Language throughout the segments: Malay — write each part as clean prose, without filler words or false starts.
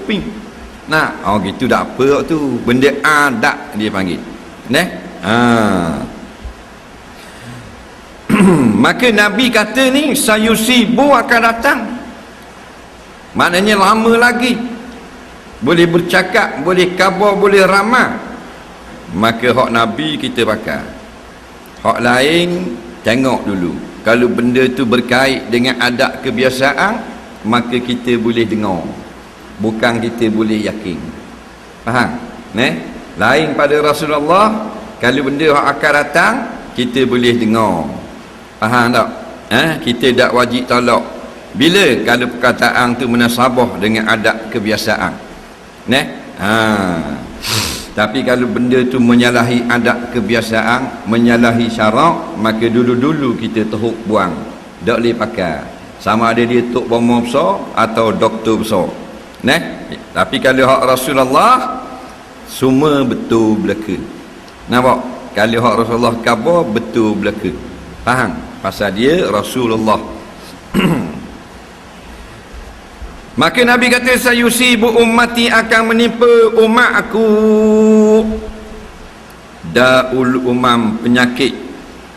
keping. Nah, gitu tak apa tu, benda adat dia panggil. Maka Nabi kata ni sayusibu akan datang, maknanya lama lagi, boleh bercakap, boleh khabar, boleh ramal. Maka hak Nabi kita pakai, hak lain tengok dulu. Kalau benda tu berkait dengan adat kebiasaan, maka kita boleh dengar, bukan kita boleh yakin. Faham? Lain pada Rasulullah, kalau benda hak akan datang, kita boleh dengar. Faham tak? Kita tak wajib tolak bila kalau perkataan tu munasabah dengan adat kebiasaan. Tapi kalau benda tu menyalahi adat kebiasaan, menyalahi syarak, maka dulu-dulu kita teruk buang, tak boleh pakai, sama ada dia tok bomo besar atau doktor besar. Tapi kalau hak Rasulullah semua betul belaka. Nampak? Kalau hak Rasulullah khabar betul belaka. Faham? Pasal dia Rasulullah. Maka Nabi kata sayusibu ummati, akan menimpa umat aku daul umam, penyakit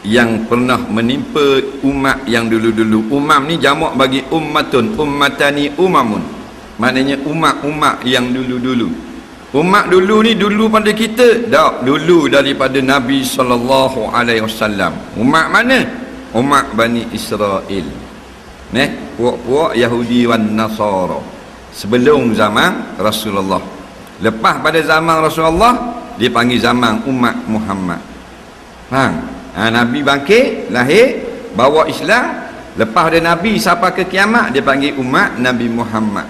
yang pernah menimpa umat yang dulu-dulu. Umam ni jamak bagi ummatun, ummatani umamun, maknanya umat-umat yang dulu-dulu. Umat dulu ni dulu pada kita tak, dulu daripada Nabi SAW. Umat mana? Umat Bani Israel, puak-puak Yahudi wan Nasara, sebelum zaman Rasulullah. Lepas pada zaman Rasulullah dipanggil zaman umat Muhammad. Nabi bangkit, lahir, bawa Islam. Lepas ada Nabi sampai ke kiamat, dia panggil umat Nabi Muhammad.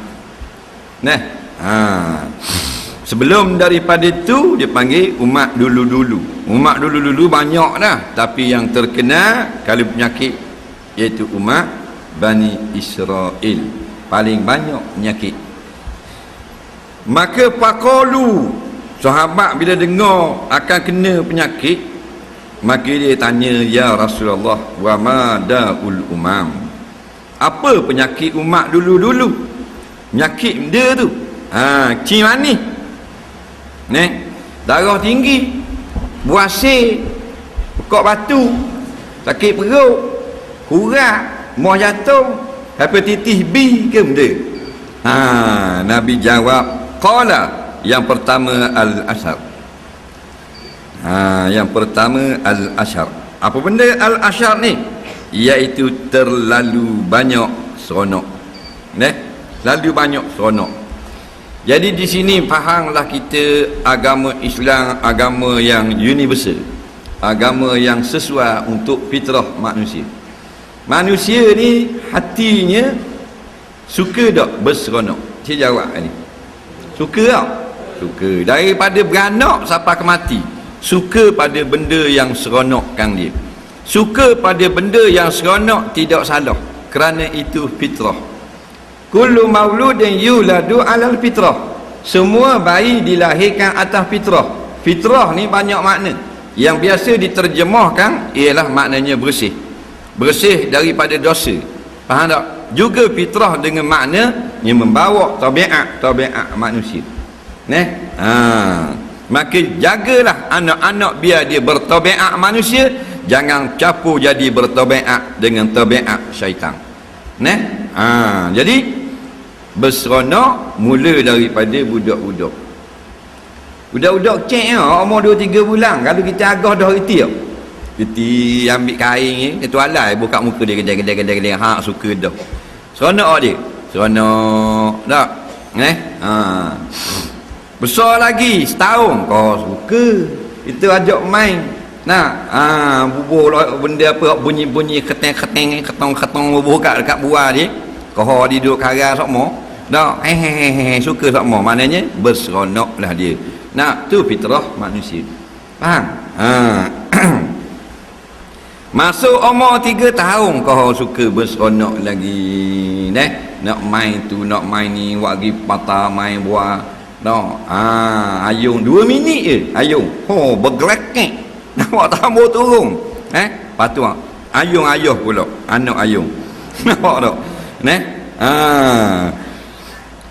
Sebelum daripada itu dia panggil umat dulu-dulu. Umat dulu-dulu banyak dah, tapi yang terkenal kalau penyakit iaitu umat Bani Israel, paling banyak penyakit. Maka faqalu, sahabat bila dengar akan kena penyakit, maka dia tanya, ya Rasulullah, wa ma daul umam, apa penyakit umat dulu-dulu? Penyakit dia tu cing manis, darah tinggi, buasir, pekak batu, sakit perut, kurat, mau jatuh, hepatitis B ke benda? Nabi jawab, qala, yang pertama al-ashar. Yang pertama al-ashar. Apa benda al-ashar ni? Iaitu terlalu banyak seronok. Lalu banyak seronok. Jadi di sini fahamlah kita, agama Islam agama yang universal, agama yang sesuai untuk fitrah manusia. Manusia ni hatinya suka tak berseronok? Saya jawab ni, suka tak? Suka. Daripada beranak sampai ke mati, suka pada benda yang seronokkan dia. Suka pada benda yang seronok tidak salah, kerana itu fitrah. Kullu mauludin yuladu alal fitrah. Semua bayi dilahirkan atas fitrah. Fitrah ni banyak makna. Yang biasa diterjemahkan ialah maknanya bersih, bersih daripada dosa. Faham tak? Juga fitrah dengan makna yang membawa tabiat manusia. Maka jagalah anak-anak biar dia bertabiat manusia, jangan campur jadi bertabiat dengan tabiat syaitan. Jadi berseronok mula daripada budak-budak. Budak-budak kecil umur 2-3 bulan, kalau kita agah dah reti tak? Reti ambil kain ni, dia tualai buka muka dia, kedai-kedai suka dah. Seronok dia, seronok tak? Besar lagi setahun, kau suka, kita ajak main. Bubuh benda apa, bunyi-bunyi keteng-keteng, ketong-ketong bubuh dekat buah dia, kau dia duduk karang semua dah, suka semua, maknanya berseronoklah dia. Tu fitrah manusia. Faham? Masuk umur 3 tahun kau suka berseronok lagi, nak main tu, nak main ni, buat pergi patah main buah ayung 2 minit je ayung, bergerakek, nampak tambah turun, patu ayung ayah pula, anak ayung. Nampak tak?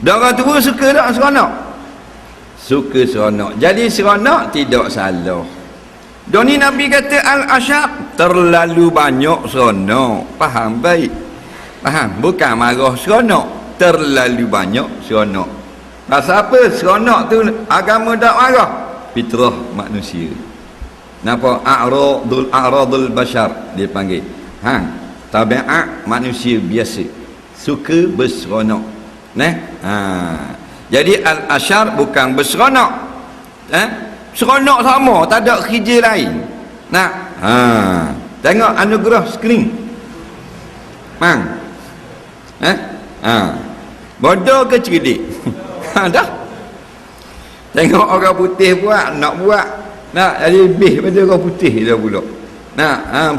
Orang tua suka tak seronok? Suka seronok. Jadi seronok tidak salah. Doni Nabi kata al-asyab, terlalu banyak seronok. Faham baik? Faham? Bukan marah seronok, terlalu banyak seronok. Pasal apa? Seronok tu agama tak marah. Fitrah manusia. Napa? A'radul bashar dia panggil. Tabiat manusia biasa. Suka berseronok. Jadi al-asyar bukan berseronok. Seronok sama, tak ada kerja lain. Tengok anugerah skrin. Bodoh ke cerdik? Dah. Tengok orang putih buat, nak buat. Jadi lebih pada orang putih dah pula.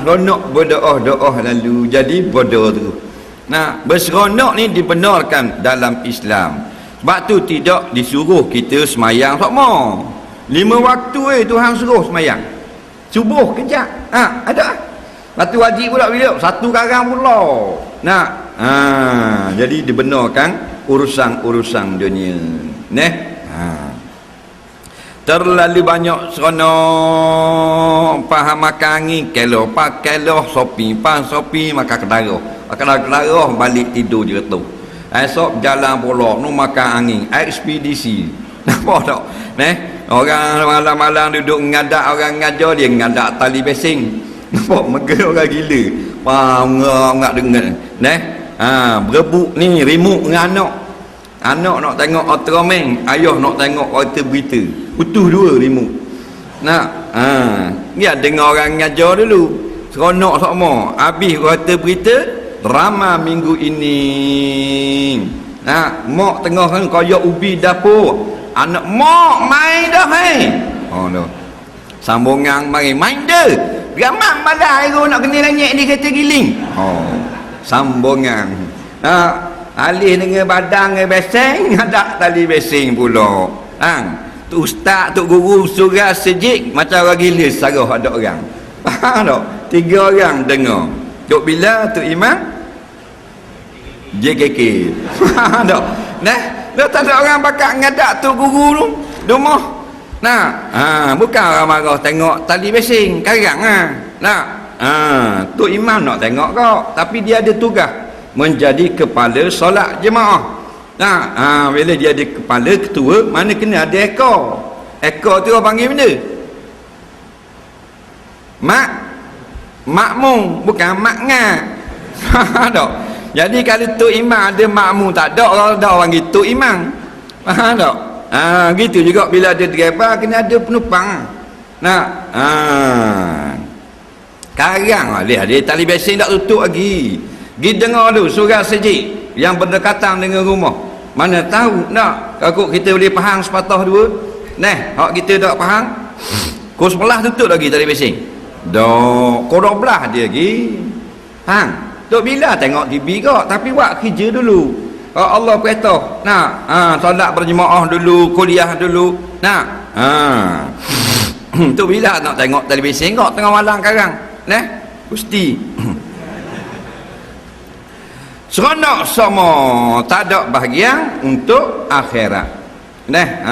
Seronok berdoa lalu jadi bodoh tu. Berseronok ni dibenarkan dalam Islam. Sebab tu tidak disuruh kita semayang sama. 5 waktu Tuhan suruh semayang. Subuh kejap. Ada. Waktu wajib pula bila? 1 karang pula. Jadi dibenarkan urusan-urusan dunia. Terlalu banyak seronok faham makan ni kelo sopi makan kedara balik tidur je tu. Esok jalan pula nu makan angin ekspedisi. Nampak tak? Orang malam-malam duduk ngadak orang ngajar, dia ngadak tali basing. Nampak megah orang gila. Ngak dengar. Berebut ni remote dengan anak nak tengok Ultraman, ayah nak tengok kereta berita. Utuh 2 remote. Dia dengar orang ngajar dulu. Seronok sama. Habis kereta berita drama minggu ini. Mak tengah kan koyak ubi dapur. Anak mak main dah dah. Sambungan main dah. Ramai malah air nak kena lanyek di kereta giling. Sambungan. Alih dengan badan dengan beseng, ada tali beseng pula. Tu ustaz, tu guru surah sejik macam orang gila sarah ada orang. Faham tak? 3 orang dengar. Duk bila tu imam JKK. Faham tak? Dah tak ada orang bakat ngadak tu guru tu. Rumah. Bukan orang marah tengok tali besing, karang tu imam nak tengok kau, tapi dia ada tugas menjadi kepala solat jemaah. Bila dia ada kepala ketua, mana kena ada ekor. Ekor tu orang panggil benda? Makmum, bukan maknga. Faham tak? Jadi kalau tu imam ada makmum tak ada, orang gitu imam. Faham tak? Gitu juga bila ada driver kena ada penumpang. Karang dia tali basing tak tutup lagi. Pergi dengar dulu surah sejik yang berdekatan dengan rumah. Mana tahu nak kalau kita boleh faham sepatah 2. Hak kita tak faham, kau sebelah tutup lagi tali basing. Kau 12 dia lagi. Tok bila tengok TV kau, tapi buat kerja dulu. Allah perintah. Solat berjemaah dulu, kuliah dulu. Tok bila nak tengok televisi kau tengah malam karang. Mesti. Seronok sama, tak ada bahagian untuk akhirat.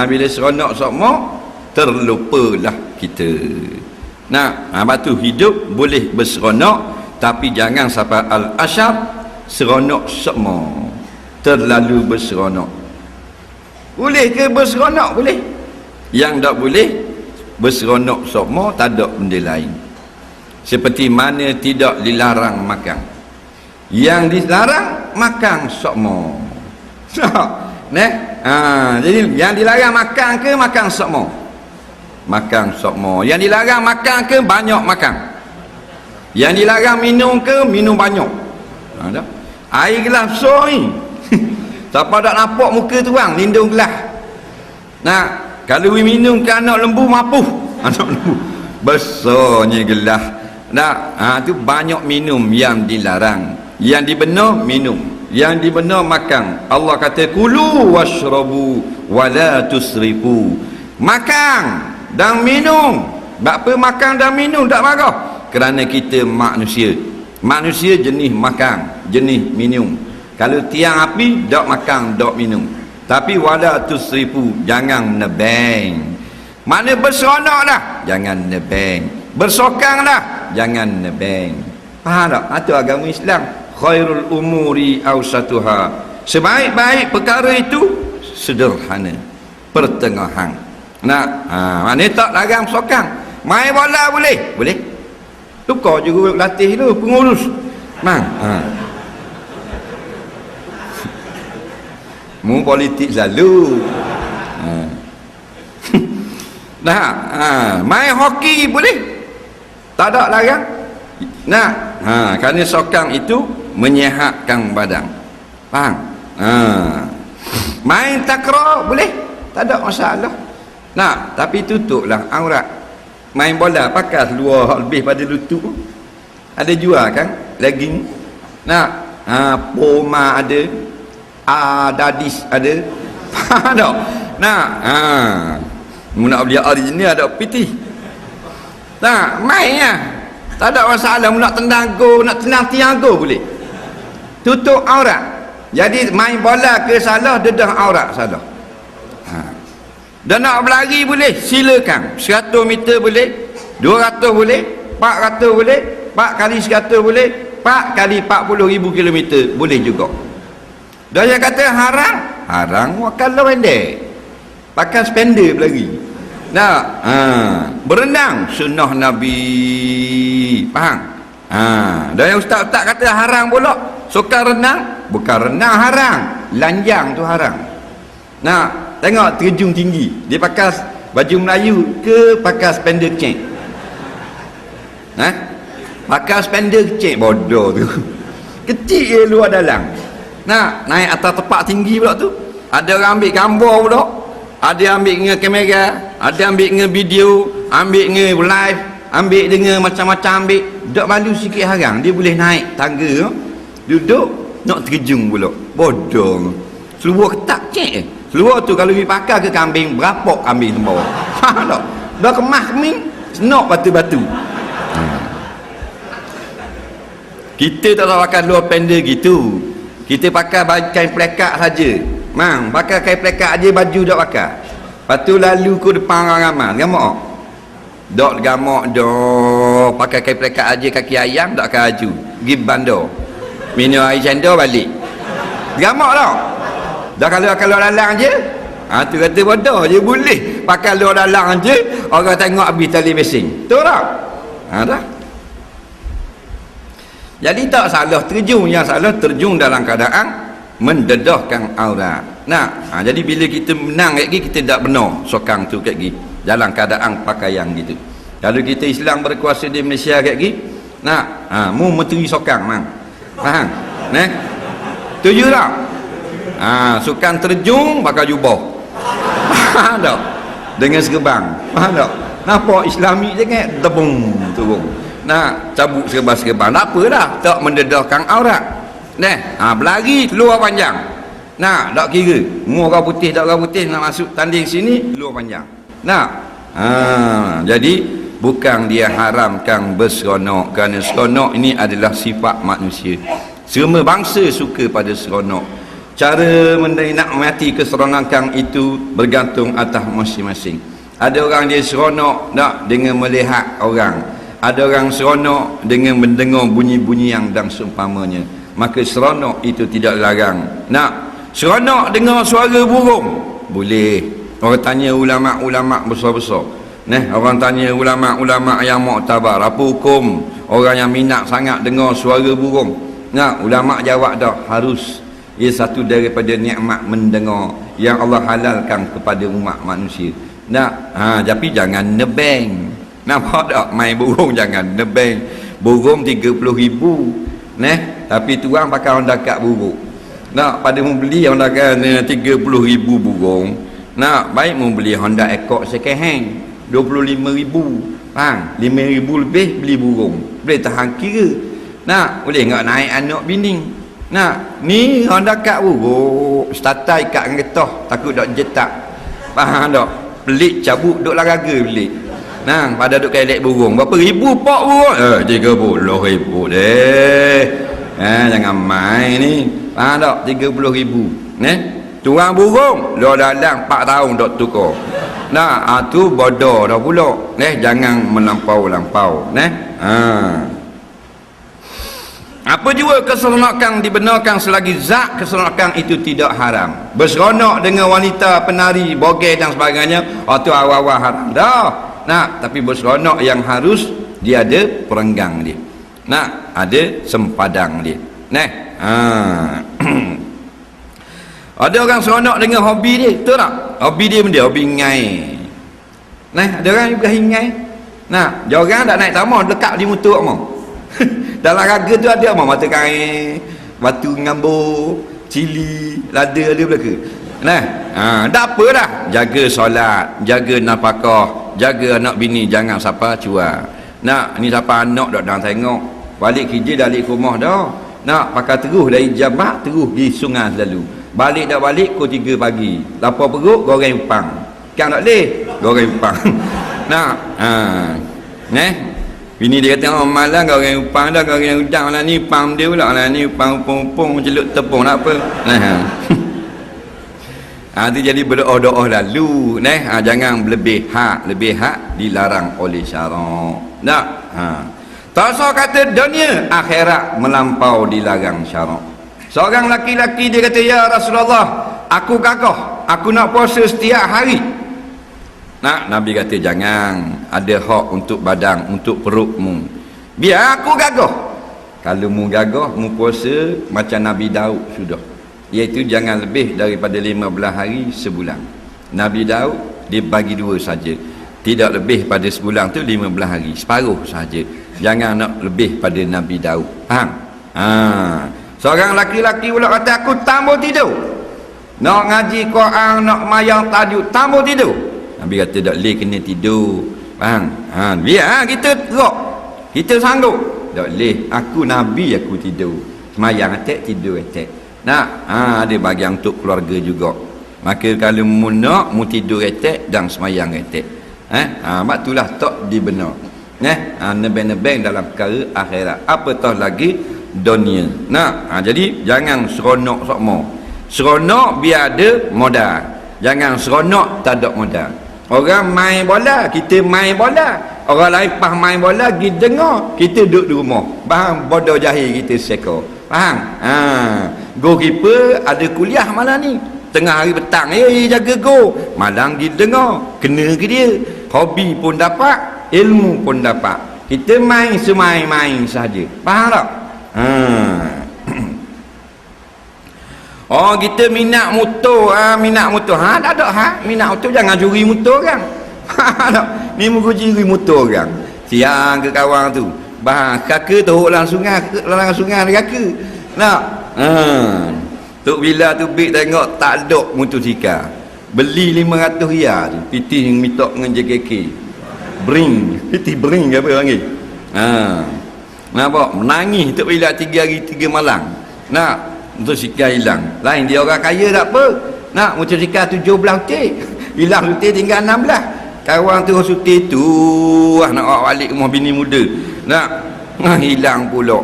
Bila seronok sama, terlupalah kita. Lepas tu hidup boleh berseronok, tapi jangan sampai al-asyab seronok semua, terlalu berseronok. Boleh ke berseronok? Boleh. Yang tak boleh berseronok semua, tak ada benda lain. Seperti mana tidak dilarang makan, yang dilarang makan semua. Jadi yang dilarang makan ke makan semua? Makan semua. Yang dilarang makan ke banyak makan? Yang dilarang minum ke minum banyak? Air gelas besar ni. Siapa tak nampak muka tu bang, lindung gelas. Kalau minum ke anak lembu mapuh. Anak lembu besarnya gelas. Tu banyak minum yang dilarang. Yang dibenar minum, yang dibenar makan. Allah kata kulu washrabu wala tusrifu. Makan dan minum. Apa makan dan minum tak marah? Kerana kita manusia. Manusia jenis makan, jenis minum. Kalau tiang api, tak makan, tak minum. Tapi wala tusrifu, jangan nebeng. Mana berseronok dah, jangan nebeng. Bersokang dah, jangan nebeng. Faham tak? Itu agama Islam. Khairul umuri awsatuha, sebaik-baik perkara itu sederhana, pertengahan. Mana tak larang bersokang. Main bola boleh? Boleh. Tukar juga latih tu, pengurus. Mu politik selalu. Main hoki boleh? Tak ada larang. Kerana sokang itu menyihatkan badan. Faham? Main takraw boleh? Tak ada masalah. Tapi tutuplah aurat. Main bola pakai seluar lebih pada lutut. Ada jual kan? Legging. Poma ada. Dadis ada. Faham tak? Nak beli original ada piti. Main lah. Tak ada masalah. Nak tendang go, nak tenang tiang go boleh. Tutup aurat. Jadi main bola ke salah, dedah aurat salah. Dan nak berlari boleh, silakan. 100 meter boleh, 200 boleh, 400 boleh, 4 kali 100 boleh, 4 kali 40,000 kilometer boleh juga. Dan yang kata haram, haram kalau pendek. Pakai spender berlari. Berenang sunnah Nabi. Faham? Dan yang ustaz-ustaz kata haram pula, suka renang, bukan renang haram, lanjang tu haram. Tengok terjun tinggi, dia pakai baju Melayu ke pakai spender cek? Pakai spender cek, bodoh tu. Kecil je luar dalam. Naik atas tepak tinggi pula tu. Ada orang ambil gambar pula, ada ambil dengan kamera, ada ambil dengan video, ambil dengan live, ambil dengan macam-macam ambil. Tak malu sikit harang, dia boleh naik tangga, duduk nak terjun pula. Bodoh. Seluar ketak cek. Seluar tu kalau dipakai ke kambing, berapa kambing semua. Faham tak? Dah kemas kambing, senok batu-batu. Kita tak pakai luar pendek gitu. Kita pakai kain pelekak saja. Pakai kain pelekak aja, baju tak pakai. Lepas tu lalu ke depan orang ramai. Gamak? Dok gamak dah. Pakai kain pelekak aja, kaki ayam tak pakai baju. Pergi bandar. Minum air cendol balik. Gamak tak? Dah kalau lalang je. Tu kata bodoh je boleh. Pakai luar lalang je, orang tengok habis tali mesin. Betul tak? Dah. Jadi tak salah terjun, yang salah terjun dalam keadaan mendedahkan aurat. Jadi bila kita menang lagi, kita tak benar sokang tu lagi dalam keadaan pakaian gitu. Kalau kita Islam berkuasa di Malaysia lagi, mu menteri sokang faham? Setuju tak? Sukan terjun pakai jubah. Faham tak? Dengan serban. Faham tak? Nampak Islami je kan? Tebung turun. Cabut serban-serban. Tak apa dah, tak mendedahkan aurat. Berlari luar panjang. Tak kira mu orang putih tak orang putih, nak masuk tanding sini luar panjang. Jadi bukan dia haramkan berseronok, kerana seronok ini adalah sifat manusia. Semua bangsa suka pada seronok. Cara nak mati keseronokan itu bergantung atas masing-masing. Ada orang dia seronok nak dengan melihat orang, ada orang seronok dengan mendengar bunyi-bunyi yang dan seumpamanya. Maka seronok itu tidak larang. Seronok dengar suara burung boleh. Orang tanya ulama-ulama besar-besar, orang tanya ulama-ulama yang muktabar, apa hukum orang yang minat sangat dengar suara burung? Ulama jawab dah, harus. Ia satu daripada nikmat mendengar yang Allah halalkan kepada umat manusia. Tapi jangan nebeng. Nampak tak? Main burung jangan nebeng. Burung 30,000. Tapi tuang pakai orang dakat burung. Pada membeli orang dakat 30,000 burung. Baik membeli Honda Accord second hand 25,000. 5,000 lebih beli burung. Boleh tahan kira. Boleh enggak naik anak bini? Ni orang dekat buruk, starter ikat dengan getah, takut tak jetak. Faham tak? Pelik cabut duk laraga pelik. Pada duk kelek burung. Berapa ribu pak burung? 30,000 deh. Jangan main ni. Faham tak? 30,000. Tuang burung lo dalam 4 tahun dok tukar. Nah, tu bodoh dah pula. Jangan melampau-lampau. Apa juga keseronokan dibenarkan selagi zat keseronokan itu tidak haram. Berseronok dengan wanita penari, bogey dan sebagainya, tu awal-awal haram dah. Nah, tapi berseronok yang harus dia ada perenggang dia. Nah, ada sempadang dia. Ada orang seronok dengan hobi dia, betul tak? Hobi dia benda, hobi ngai. Ada orang juga ngai. Jorang tak naik tama, dekat di mutuk mau. Dalam raga tu ada apa? Mata kain, batu ngambur, cili, lada ada belaka. Tak apa dah. Jaga solat, jaga nafkah, jaga anak bini, jangan siapa cuak. Ni siapa anak dak dah tengok. Balik kerja balik rumah dah. Pakai terus dari Jabat terus pergi sungai selalu. Balik dak balik pukul 3 pagi. Lapar perut goreng upang. Kan tak leh goreng upang. Bini dia kata malam goreng upang dah, goreng udang lah ni, pam dia pula lah ni, upang-upang celup tepung nak apa. Itu jadi berdoa-doa lalu. Jangan lebih hak dilarang oleh syarak. Tak usah kata dunia, akhirat melampau dilarang syarak. Seorang laki-laki dia kata, ya Rasulullah, aku gagah, aku nak puasa setiap hari. Nabi kata jangan, ada hak untuk badan, untuk perutmu. Biar aku gagah. Kalau mu gagah, mu puasa macam Nabi Daud sudah. Iaitu jangan lebih daripada 15 hari sebulan. Nabi Daud dia bagi 2 saja. Tidak lebih pada sebulan tu 15 hari, separuh saja. Jangan nak lebih pada Nabi Daud. Faham? Seorang laki-laki pula kata aku tambah tidur. Nak ngaji Quran, nak mayang tajud, tambah tidur. Nabi kata tak boleh, kena tidur. Faham? Biar kita gerak, kita sanggup. Tak boleh, aku Nabi aku tidur. Semayang atek, tidur atek. Ada bahagian untuk keluarga juga. Maka kalau mu nak, mu tidur atek dan semayang atek. Sebab itulah tak dibenar. Nebeng-nebeng dalam perkara akhirat. Apatah lagi dunia. Jadi jangan seronok sokmo. Seronok biar ada modal. Jangan seronok tak ada modal. Orang main bola, kita main bola. Orang lain pas main bola, kita dengar, kita duduk di rumah. Faham? Bodoh jahil kita seko. Faham? Goalkeeper ada kuliah malam ni. Tengah hari petang, jaga go. Malam kita dengar, kena ke dia. Hobi pun dapat, ilmu pun dapat. Kita main semain-main saja. Faham tak? Kita minat motor, minat motor. Tak ada minat motor, jangan curi motor kan. Ni muka curi motor kan. Siang ke kawan tu. Kaka teruk dalam sungai ada kaka. Tok bila tu bik tengok tak ada motosikal. Beli 500 riyal tu. Piti yang minta dengan JKK. Piti bring apa panggil. Nampak? Menangis Tok bila 3 hari 3 malam. Motosikal hilang. Lain dia orang kaya tak apa. Motosikal 17 utik. Hilang utik tinggal 16. Kawan tu utik tu nak bawa balik rumah bini muda. Hilang pula.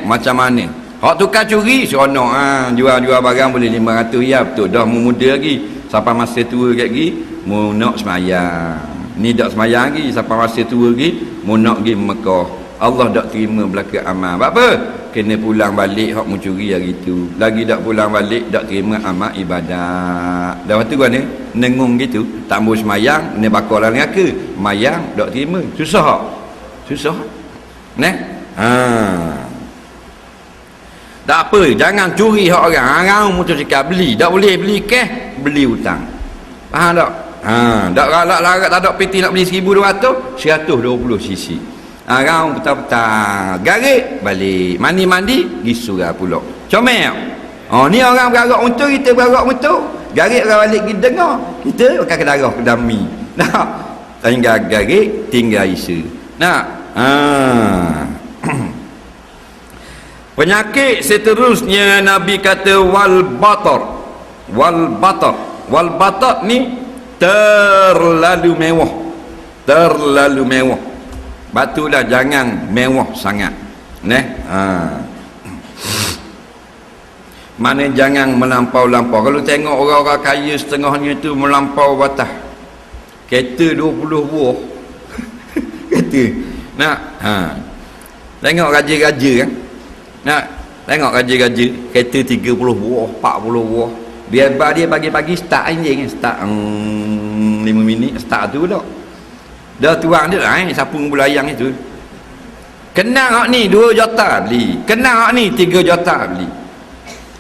Macam mana? Hak tukar curi seronok. Jual-jual barang boleh 500 riyal. Betul dah mu muda lagi. Sampai masa tua lagi mu nak semayang. Ni dak semayang lagi. Sampai masa tua lagi mu nak pergi Mekah. Allah tak terima belaka amal. Apa? Kena pulang balik hak mencuri hari tu. Lagi tak pulang balik tak terima amal ibadat. Dah waktu kan nengung gitu, tak mau semayang, ni bakar dalam neraka. Mayang tak terima. Susah tak? Susah. Tak apa, jangan curi hak orang. Orang motosikal beli, tak boleh beli cash, beli hutang. Faham tak? Tak larat tak ada PT nak beli 1200, 120 cc. Orang petang-petang garik balik, mandi-mandi pergi surau pula. Comel. Ni orang bergerak motor, kita bergerak motor. Garik orang balik kita dengar, kita pakai kedarah kedami. Tinggal garik, tinggal isa. Penyakit seterusnya Nabi kata wal batar ni terlalu mewah. Batulah jangan mewah sangat. Mana jangan melampau-lampau. Kalau tengok orang-orang kaya setengahnya tu melampau batas, kereta 20 buah kereta nak tengok raja-raja kan, nak tengok raja-raja kereta 30 buah 40 buah. Dia pagi-pagi start enjin, start 5 minit start tu dah. Dah tuang dia sapung bulayang itu. Kenal hak ni 2 juta beli, kenal hak ni 3 juta beli.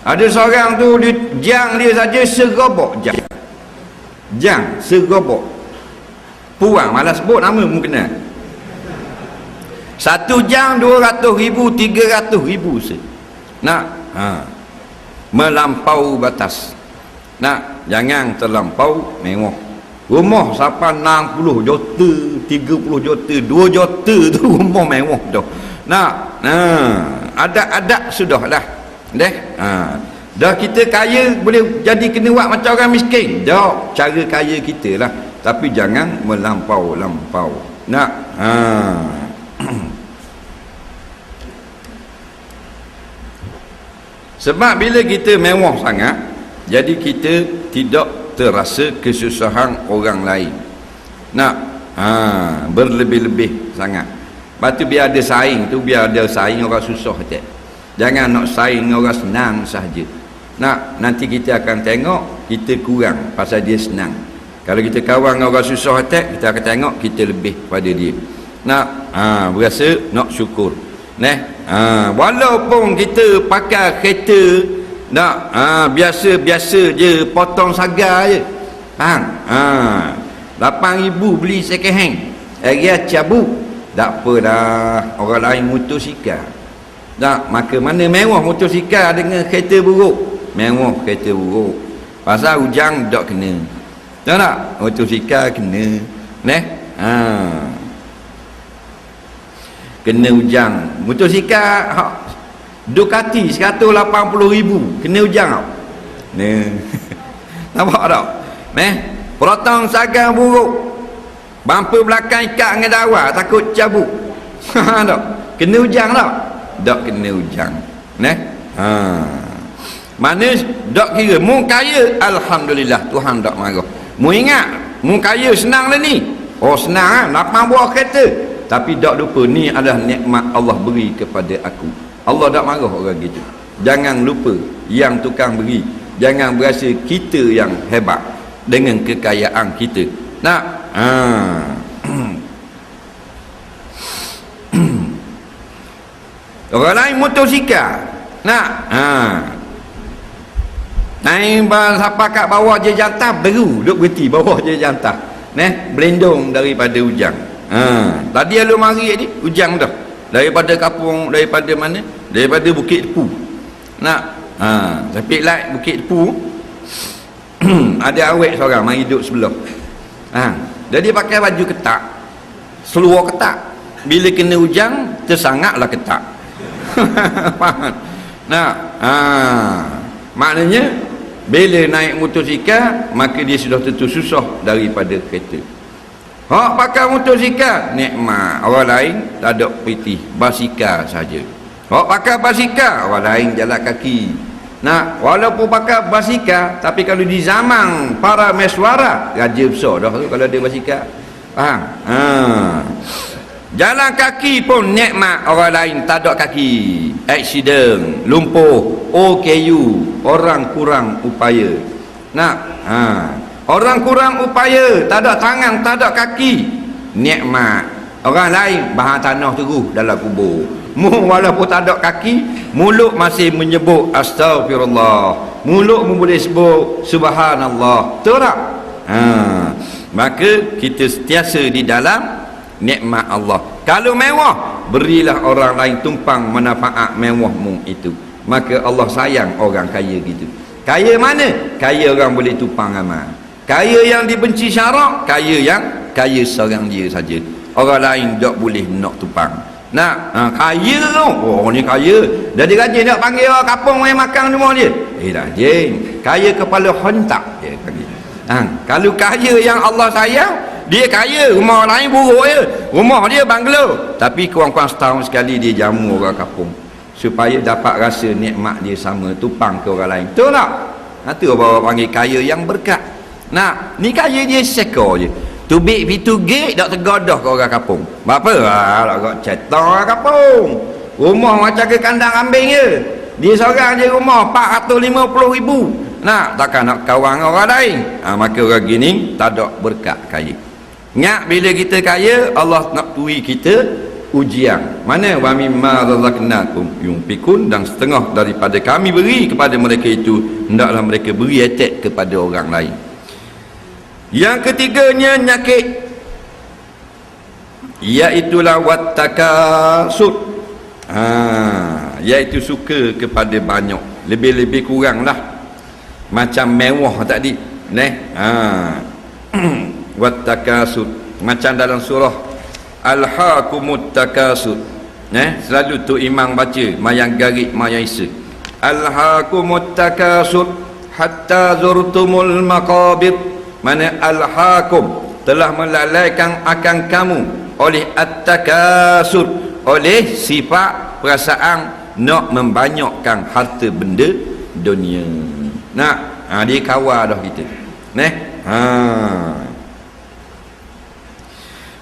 Ada seorang tu jang dia saja serobok jang serobok puang, malas sebut nama mu kenal. 1 jam 200,000 300,000 nak melampau batas. Nak jangan terlampau mewah. Rumah siapa 60 juta 30 juta 2 juta tu rumah mewah tu. Nak adab-adab sudah dah dah kita kaya boleh jadi kena buat macam orang miskin. Dah cara kaya kita lah, tapi jangan melampau-lampau. Nak sebab bila kita mewah sangat, jadi kita tidak terasa kesusahan orang lain. Nak berlebih-lebih sangat. Lepas tu biar ada saing tu, biar ada saing orang susah tak. Jangan nak saing orang senang sahaja. Nak nanti kita akan tengok kita kurang pasal dia senang. Kalau kita kawan orang susah tak, kita akan tengok kita lebih pada dia. Nak berasa nak syukur. Walaupun kita pakai kereta nak biasa-biasa je, potong sagar je. Faham? 8,000 beli second hand. Area cabut. Tak apa dah, orang lain motosikal. Tak, maka mana mewah motosikal dengan kereta buruk? Mewah kereta buruk. Pasal hujang tak kena. Tahu tak? Motosikal kena. Kena hujang. Motosikal Ducati 180,000 kena hujang tau. Nampak tak? Potong sagar buruk, bumper belakang ikat dengan dawa takut cabut. Tak? Kena hujang tak? Tak kena hujang. Mana tak kira mu kaya, alhamdulillah Tuhan tak marah. Mu ingat mu kaya senang lah ni. Oh senang 8 buah kereta. Tapi tak lupa ni adalah nikmat Allah beri kepada aku. Allah tak marah orang gitu. Jangan lupa yang tukang beri. Jangan berasa kita yang hebat dengan kekayaan kita. Nak orang lain motosikal. Nak naik sampai kat bawah je jantar baru duk berhenti bawah je jantar. Belendong daripada hujang. Tadi lalu mari ni hujang dah. Daripada kapung, daripada mana? Daripada Bukit Tepu. Nak tapi like Bukit Tepu ada awet seorang mari duduk sebelah. Jadi pakai baju ketat, seluar ketat. Bila kena hujang tersangatlah ketat. Faham? Nah, maknanya bila naik motosikal maka dia sudah tentu susah daripada kereta. Hak pakai motosikal nikmat, orang lain tak ada pitih, basikal saja. Hak pakai basikal, orang lain jalan kaki. Nah, walaupun pakai basikal, tapi kalau di zaman para meswara, raja besar dah tu kalau ada basikal. Faham? Jalan kaki pun nikmat, orang lain tak ada kaki. Aksiden, lumpuh, OKU, orang kurang upaya. Nah, orang kurang upaya, tak ada tangan, tak ada kaki, nikmat. Orang lain bahan tanah terus dalam kubur. Walaupun tak ada kaki, mulut masih menyebut astagfirullah, mulut boleh sebut subhanallah. Betul tak? Maka kita sentiasa di dalam nikmat Allah. Kalau mewah, berilah orang lain tumpang manfaat mewahmu itu. Maka Allah sayang orang kaya gitu. Kaya mana? Kaya orang boleh tumpang amal. Kaya yang dibenci syarak, kaya yang kaya seorang dia saja. Orang lain tak boleh nak tumpang. Nak kaya tu, oh ni kaya, jadi rajin nak panggil orang kampung main makan rumah dia. Rajin. Kaya kepala hontak dia panggil. Kalau kaya yang Allah sayang, dia kaya, rumah lain buruk je, rumah dia banglo, tapi kurang-kurang setahun sekali dia jamu orang kampung. supaya dapat rasa nikmat dia sama, tupang ke orang lain. Betul tak? Itu bawa panggil kaya yang berkat. Nah, ni kaya dia seko je. Tubik pintu gate dak tergodah ke orang kampung. Apa? Lah cetak orang kampung. Rumah macam ke kandang kambing je. Dia seorang je rumah 450,000. Nah, takkan nak kawan orang lain. Maka orang gini tak ada berkat kaya. Ingat bila kita kaya, Allah nak tui kita ujian. Mana wa mimma razaqnakum yunfikun, dan setengah daripada kami beri kepada mereka itu hendaklah mereka beri attack kepada orang lain. Yang ketiganya nyakit, iaitulah wattakasud. Iaitu suka kepada banyak, lebih-lebih kurang lah, macam mewah tadi wattakasud, macam dalam surah Alhaakumut takasud, selalu tu imam baca mayang garik mayang isa, Alhaakumut takasud hatta zurtumul maqabir. Mana alhaakum, telah melalaikan akan kamu oleh at-takasud, oleh sifat perasaan nak membanyakkan harta benda dunia. Nak dia kawal dah kita.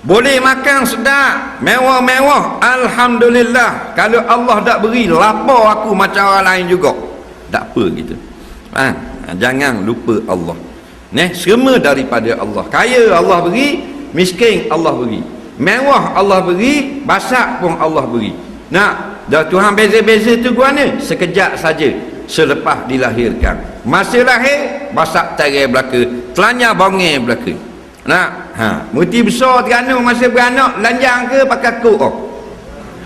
Boleh makan sedap, mewah-mewah, alhamdulillah. Kalau Allah tak beri, lapar aku macam orang lain juga, tak apa kita. Jangan lupa Allah. Semua daripada Allah. Kaya Allah beri, miskin Allah beri, mewah Allah beri, basak pun Allah beri. Dah Tuhan beza-beza tu guana sekejap saja selepas dilahirkan. Masa lahir basak tarai belaka, telanjang bongeh belaka. Muti besar Terengganu masa beranak lanjang ke pakai kuk?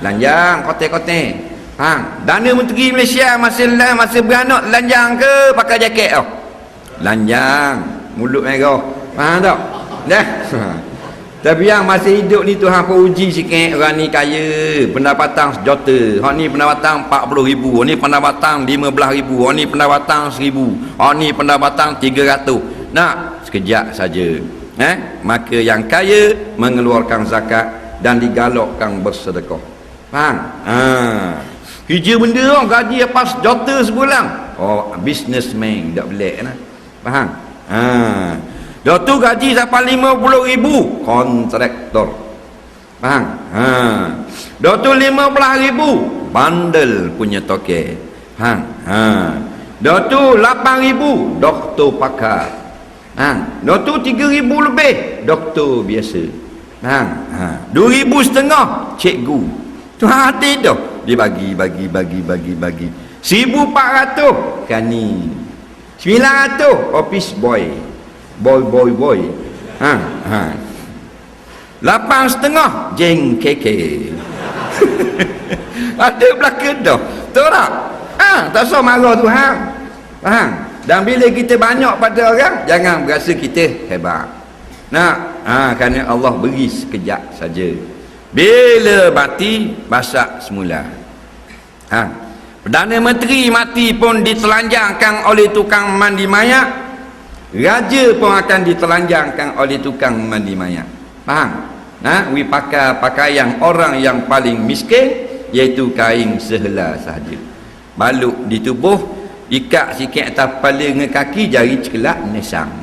Lanjang, kotek-kotek. Dana Menteri Malaysia masa beranak lanjang ke pakai jaket? Lanjang, mulut merah. Faham tak? Tapi yang masih hidup ni Tuhan pun uji sikit. Orang ni kaya, pendapatan sejuta, orang ni pendapatan 40,000, orang ni pendapatan 15,000, orang ni pendapatan 1,000, orang ni pendapatan 300. Sekejap saja. Maka yang kaya mengeluarkan zakat dan digalakkan bersedekah. Faham? Kerja benda orang gaji apa sejuta sebulan. Businessman tak belik lah. Faham? Dah tu gaji sampai 50,000, kontraktor. Faham? Dah tu 15,000, bandel punya toke. Faham? Dah tu 8,000, doktor pakar. Dah tu 3,000 lebih, doktor biasa. 2,500 cikgu. Tu hati dah dibagi bagi 1,400 kani, 900 office boy. 8,500 jeng keke. Ada belakang dah. Tahu tak? Tak usah marah Tuhan. Faham? Dan bila kita banyak pada orang, jangan berasa kita hebat. Kerana Allah beri sekejap saja. Bila mati, basak semula. Perdana Menteri mati pun ditelanjangkan oleh tukang mandi mayat. Raja pun akan ditelanjangkan oleh tukang mandi mayat. Faham? We pakai pakaian orang yang paling miskin, iaitu kain sehelai sahaja. Baluk di tubuh, ikat sikit atas kepala dengan kaki, jari cekelak nesang.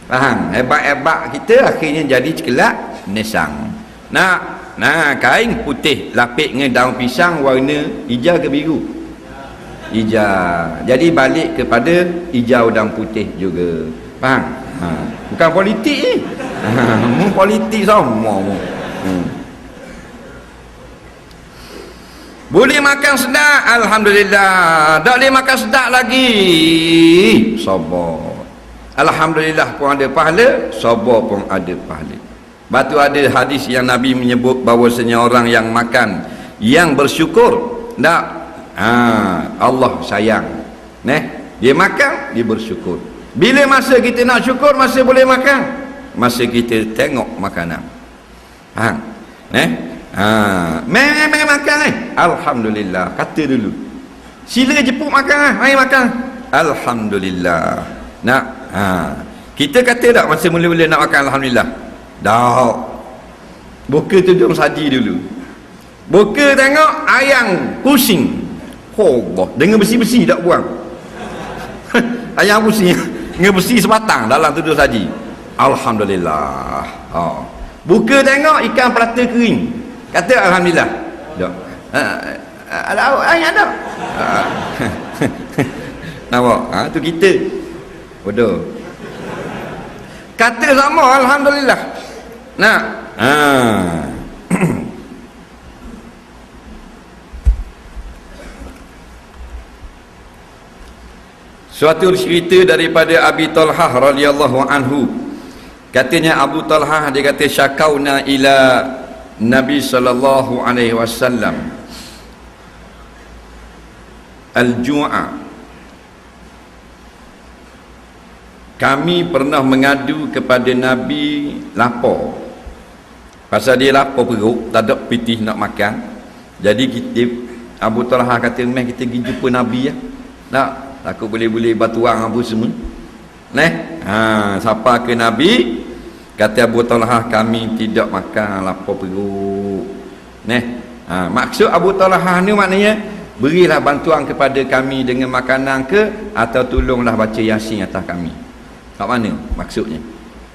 Faham? Hebat-hebat kita akhirnya jadi cekelak nesang. Kain putih lapik dengan daun pisang warna hijau ke biru? Hijau. Jadi balik kepada hijau dan putih juga. Faham? Bukan politik ni. Politik sama. Boleh makan sedap, alhamdulillah. Tak boleh makan sedap lagi, sabar. Alhamdulillah pun ada pahala, sabar pun ada pahala. Batu ada hadis yang Nabi menyebut bahawasanya orang yang makan, yang bersyukur, Allah sayang. Dia makan, dia bersyukur. Bila masa kita nak syukur, masa boleh makan, masa kita tengok makanan. Mari makan alhamdulillah, kata dulu. Sila jemput makan, mari makan. Alhamdulillah. Kita kata tak masa mula-mula nak makan alhamdulillah? Tak. Buka tudung saji dulu. Buka tengok ayam pusing. Allah, dengan besi-besi tak buang. Ayam besi dengan besi sebatang dalam tu saji. Alhamdulillah. Buka tengok ikan pelata kering. Kata alhamdulillah. Tak. Ada ayat tak? Nampak? Tu kita. Bodoh. Kata sama alhamdulillah. Nah. Suatu cerita daripada Abi Talhah radhiyallahu anhu. Katanya Abu Talhah, dia kata syakauna ila Nabi sallallahu alaihi wasallam al-ju'a. Kami pernah mengadu kepada Nabi lapar. Pasal dia lapar perut, tak ada pitih nak makan. Jadi kita, Abu Talhah kata, "Meh kita pergi jumpa Nabi ya." Tak, takut boleh-boleh batuang apa semua. Siapa ke Nabi? Kata Abu Talhah, kami tidak makan, lapar perut. Maksud Abu Talhah ni maknanya berilah bantuan kepada kami dengan makanan ke, atau tolonglah baca Yasin atas kami. Kat mana maksudnya?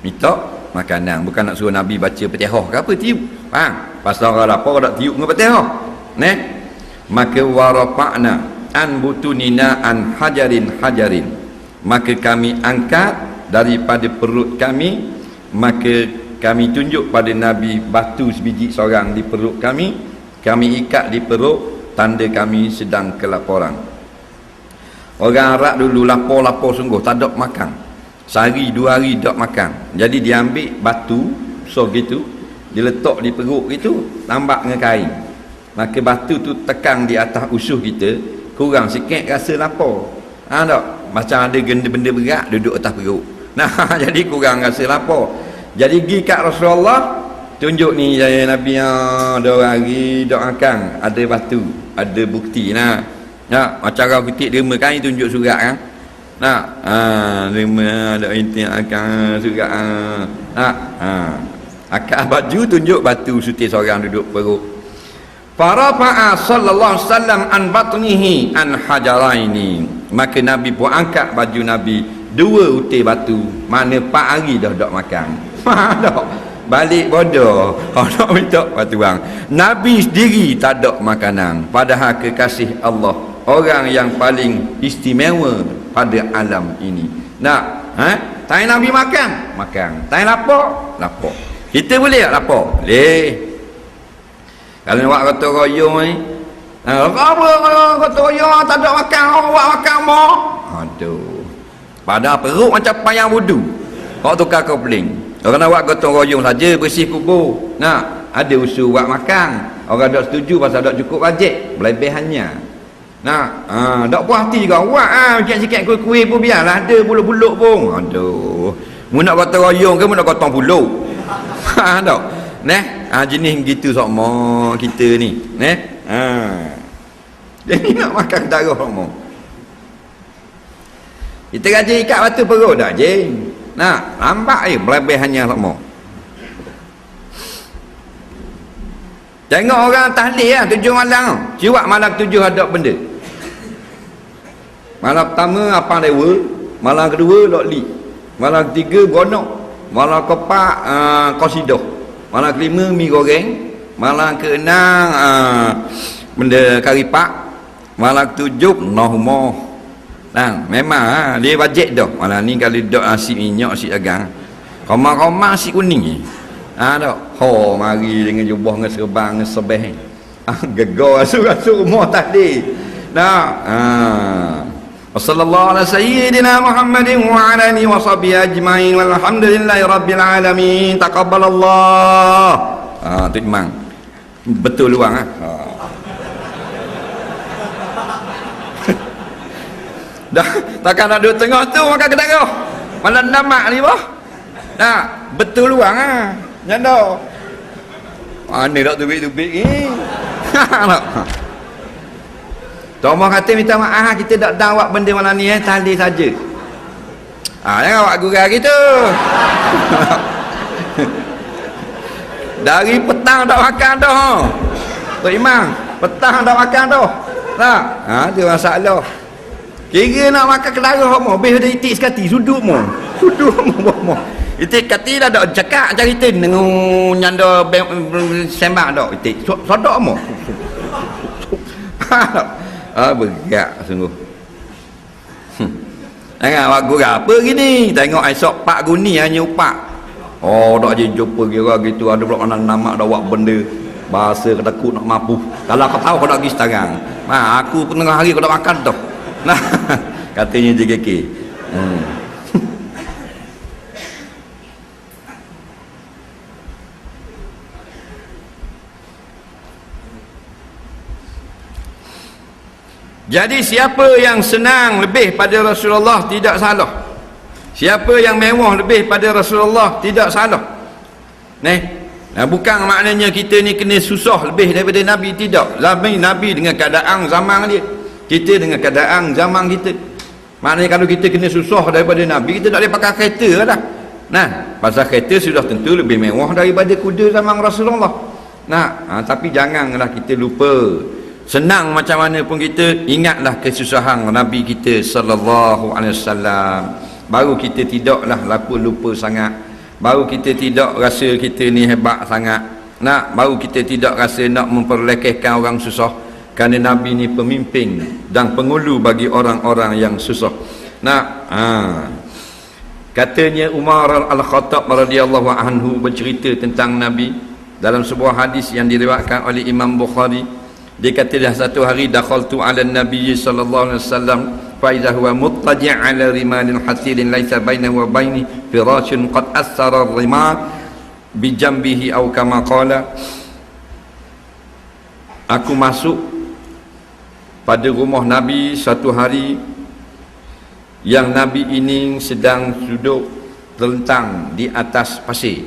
Minta makanan, bukan nak suruh Nabi baca Fatihah ke apa, tiup. Faham? Pasal orang lapar tak tiup dengan Fatihah. Maka warafa'na an butunina an hajarin, maka kami angkat daripada perut kami, maka kami tunjuk pada Nabi batu sebiji seorang di perut kami ikat di perut, tanda kami sedang kelaparan. Orang Arab dulu lapar sungguh, tak ada makan, sehari 2 hari tak makan. Jadi dia ambil batu so gitu, dia letak di perut gitu, tambak dengan kain, maka batu tu tekan di atas usus kita, kurang sikit rasa lapar. Tak? Macam ada benda berat duduk atas perut. Jadi kurang rasa lapar. Jadi pergi kat Rasulullah, tunjuk ni saya Nabi yang 2 hari tak makan, ada batu, ada bukti. Macam orang kutip derma kain tunjuk surat kan. Derma ada inti akan surat. Akak baju tunjuk batu sutir seorang duduk perut. Farafa'a sallallahu alaihi wasallam an batnihi an hajaraini, maka Nabi pun angkat baju Nabi 2 utir batu, mana 4 hari dah tak makan. Tak balik bodoh, nak minta batu bang. Nabi sendiri tak ada makanan, padahal kekasih Allah, orang yang paling istimewa pada alam ini. Tak Nabi makan, tak lapar. Kita boleh tak lapar? Boleh. Kalau awak kata royong ni, apa kata royong tak ada makan, awak makan mau? Aduh. Padahal perut macam payang wudu. Awak tukar kopling. Orang awak kata royong saja bersih kubur. Ada usul awak makan. Orang tak setuju pasal tak cukup bajet, berlebihannya. Tak puas hati juga awak. Sikit-sikit kuih-kuih pun biarlah, ada buluk-buluk pun. Aduh. Mu nak kata royong ke mu nak kata buluk? Tak. Jenis gitu sama kita ni. Jadi nak makan darah sama. Kita gaji ikat batu perut dah je. Lambat je berlebihannya sama. Tengok orang tahlil 7 malam. Ciwak malam 7 ada benda. Malam pertama apa dewa, malam kedua lokli, malam ketiga beronok, malam keempat qasidah, malam kelima mi goreng, malam keenam benda kari pak, malam ketujuh nohmoh. Memang dia bajet dah. Malam ni kalau dok nasi minyak, nasi dagang, koma-koma nasi kuning ni. Tak. Mari dengan jubah dengan serban dengan sebeh. Gegar rasul-rasul rumah tahlil. Wassallallahu ala sayyidina Muhammadin wa ala alihi wa sahbihi ajma'in walhamdulillahi rabbil alamin. Taqabbalallah. Tu memang betul luang dah takkan nak duduk tengah tu makan kedarah malam namak ni boh. Betul luang nyanda mana tak tubik-tubik ni. Tomah kata minta maaf, kita tak tahu awak benda malam ni tahlil saja. Jangan awak gurau gitu. Dari petang tak makan dah. Tok Imam, petang tak makan dah. Tak? Ada masalah. Kira nak makan kelara mo, habis ada itik sekati sudut mo. Sudut mo. Itik kati dah dak cakap cerita dengan nyanda sembang dak itik. Sodok mo. Bergerak sungguh. Jangan awak gurau apa gini. Tengok esok pak guni hanya upak. Oh, dak je jumpa kira gitu ada pula nama dak buat benda. Bahasa ketakut nak mampu. Kalau kau tahu kau nak pergi sekarang. Aku tengah hari kau nak makan tu. Nah, katanya JKK. Jadi siapa yang senang lebih pada Rasulullah tidak salah. Siapa yang mewah lebih pada Rasulullah tidak salah. Nah, bukan maknanya kita ni kena susah lebih daripada Nabi, tidak. Nabi dengan keadaan zaman dia, kita dengan keadaan zaman kita. Maknanya kalau kita kena susah daripada Nabi, kita tak boleh pakai kereta lah. Nah, pasal kereta sudah tentu lebih mewah daripada kuda zaman Rasulullah. Nah, tapi janganlah kita lupa. Senang macam mana pun kita, ingatlah kesusahan Nabi kita sallallahu alaihi wasallam. Baru kita tidaklah lupa sangat. Baru kita tidak rasa kita ni hebat sangat. Baru kita tidak rasa nak memperlekehkan orang susah. Kerana Nabi ni pemimpin dan pengulu bagi orang-orang yang susah. Katanya Umar Al-Khattab radhiyallahu anhu bercerita tentang Nabi dalam sebuah hadis yang diriwayatkan oleh Imam Bukhari. Dia kata dah satu hari dakhaltu ala Nabi sallallahu alaihi wasallam fa idza huwa muttaji' ala rimalin hasirin laisa bainahu wa baini firashun qad asara ar-rimal bi jambihi aw kama qala. Aku masuk pada rumah Nabi satu hari yang Nabi ini sedang duduk terlentang di atas pasir.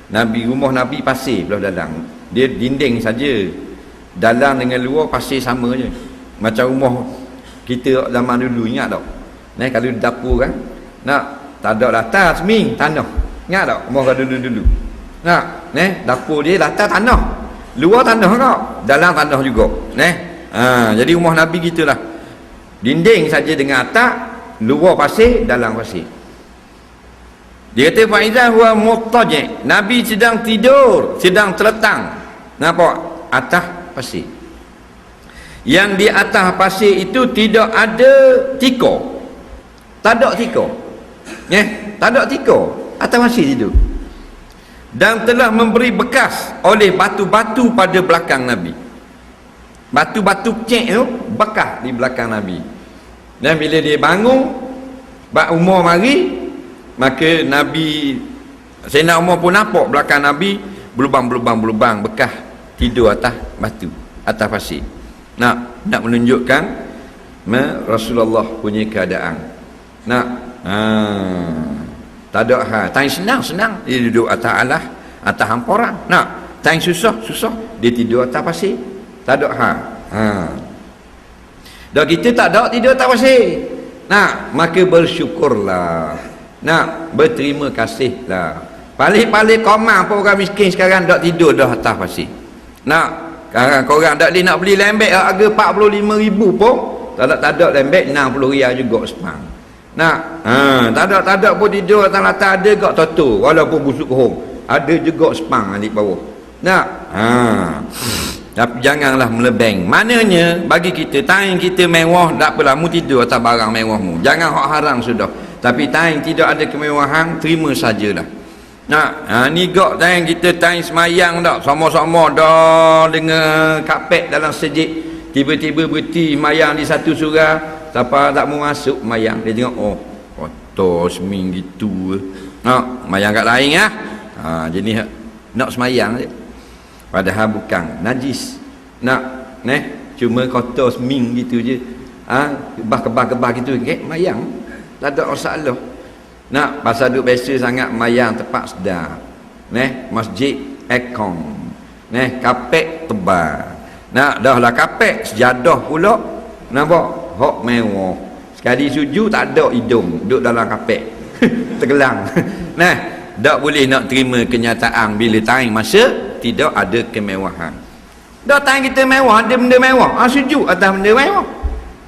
Nabi, rumah Nabi pasir belah dalam. Dia dinding saja. Dalam dengan luar pasir sama je. Macam rumah kita zaman dulu, ingat tak? Kalau di dapur kan, tak ada latar seming tanah. Ingat tak? Rumah dulu-dulu. Dapur dia latar tanah. Luar tanah kau, dalam tanah juga. Jadi rumah Nabi gitulah. Dinding saja dengan atap, luar pasir, dalam pasir. Dia kata faiza huwa muttaji'. Nabi sedang tidur, sedang terletang. Nampak? Atas pasir. Yang di atas pasir itu tidak ada tikar. Tak ada tikar. Tak ada tikar. Atas pasir itu. Dan telah memberi bekas oleh batu-batu pada belakang Nabi. Batu-batu kecil tu bekas di belakang Nabi. Dan bila dia bangun, bak Umar mari, maka Nabi Sayyidina Umar pun nampak belakang Nabi berlubang bekas tidur atas batu, atas pasir. Nak menunjukkan Rasulullah punya keadaan. Tak ada hal. Tang senang dia duduk atas atas hamporan. Tang susah dia tidur atas pasir. Tak ada hal. Dah kita tak ada tidur atas pasir. Maka bersyukurlah. Berterima kasihlah. Paling komang pun orang miskin sekarang tak tidur dah atas pasir. Korang tak boleh nak beli lembek harga 45,000 pun tak ada lembek 60 riyal juga sepang. Tak ada pun tidur atas latar, ada gak toto walaupun busuk home ada juga sepang di bawah. Tapi janganlah melebeng. Maknanya bagi kita, time kita mewah tak apalah, mu tidur atas barang mewahmu, jangan hak haram sudah. Tapi time tidak ada kemewahan, terima sajalah. Ni gak time kita time semayang tak sama-sama dah dengan kapet dalam sejid, tiba-tiba berhenti mayang di satu surah, siapa tak mau masuk mayang, dia tengok kotor seming gitu. Mayang kat lain jadi nak semayang je, padahal bukan najis. Cuma kotor seming gitu je, kebah gitu mayang tak ada masalah. Pasal duk biasa sangat mayang tempat sedap. Masjid aircon. Kapek tebal. Dah lah kapek sejadah pula. Nampak? Hok mewah. Sekali sujud tak ada hidung, duduk dalam kapek. Tergelang. Tak boleh nak terima kenyataan bila time masa tidak ada kemewahan. Datang kita mewah, ada benda mewah, sujud atas benda mewah.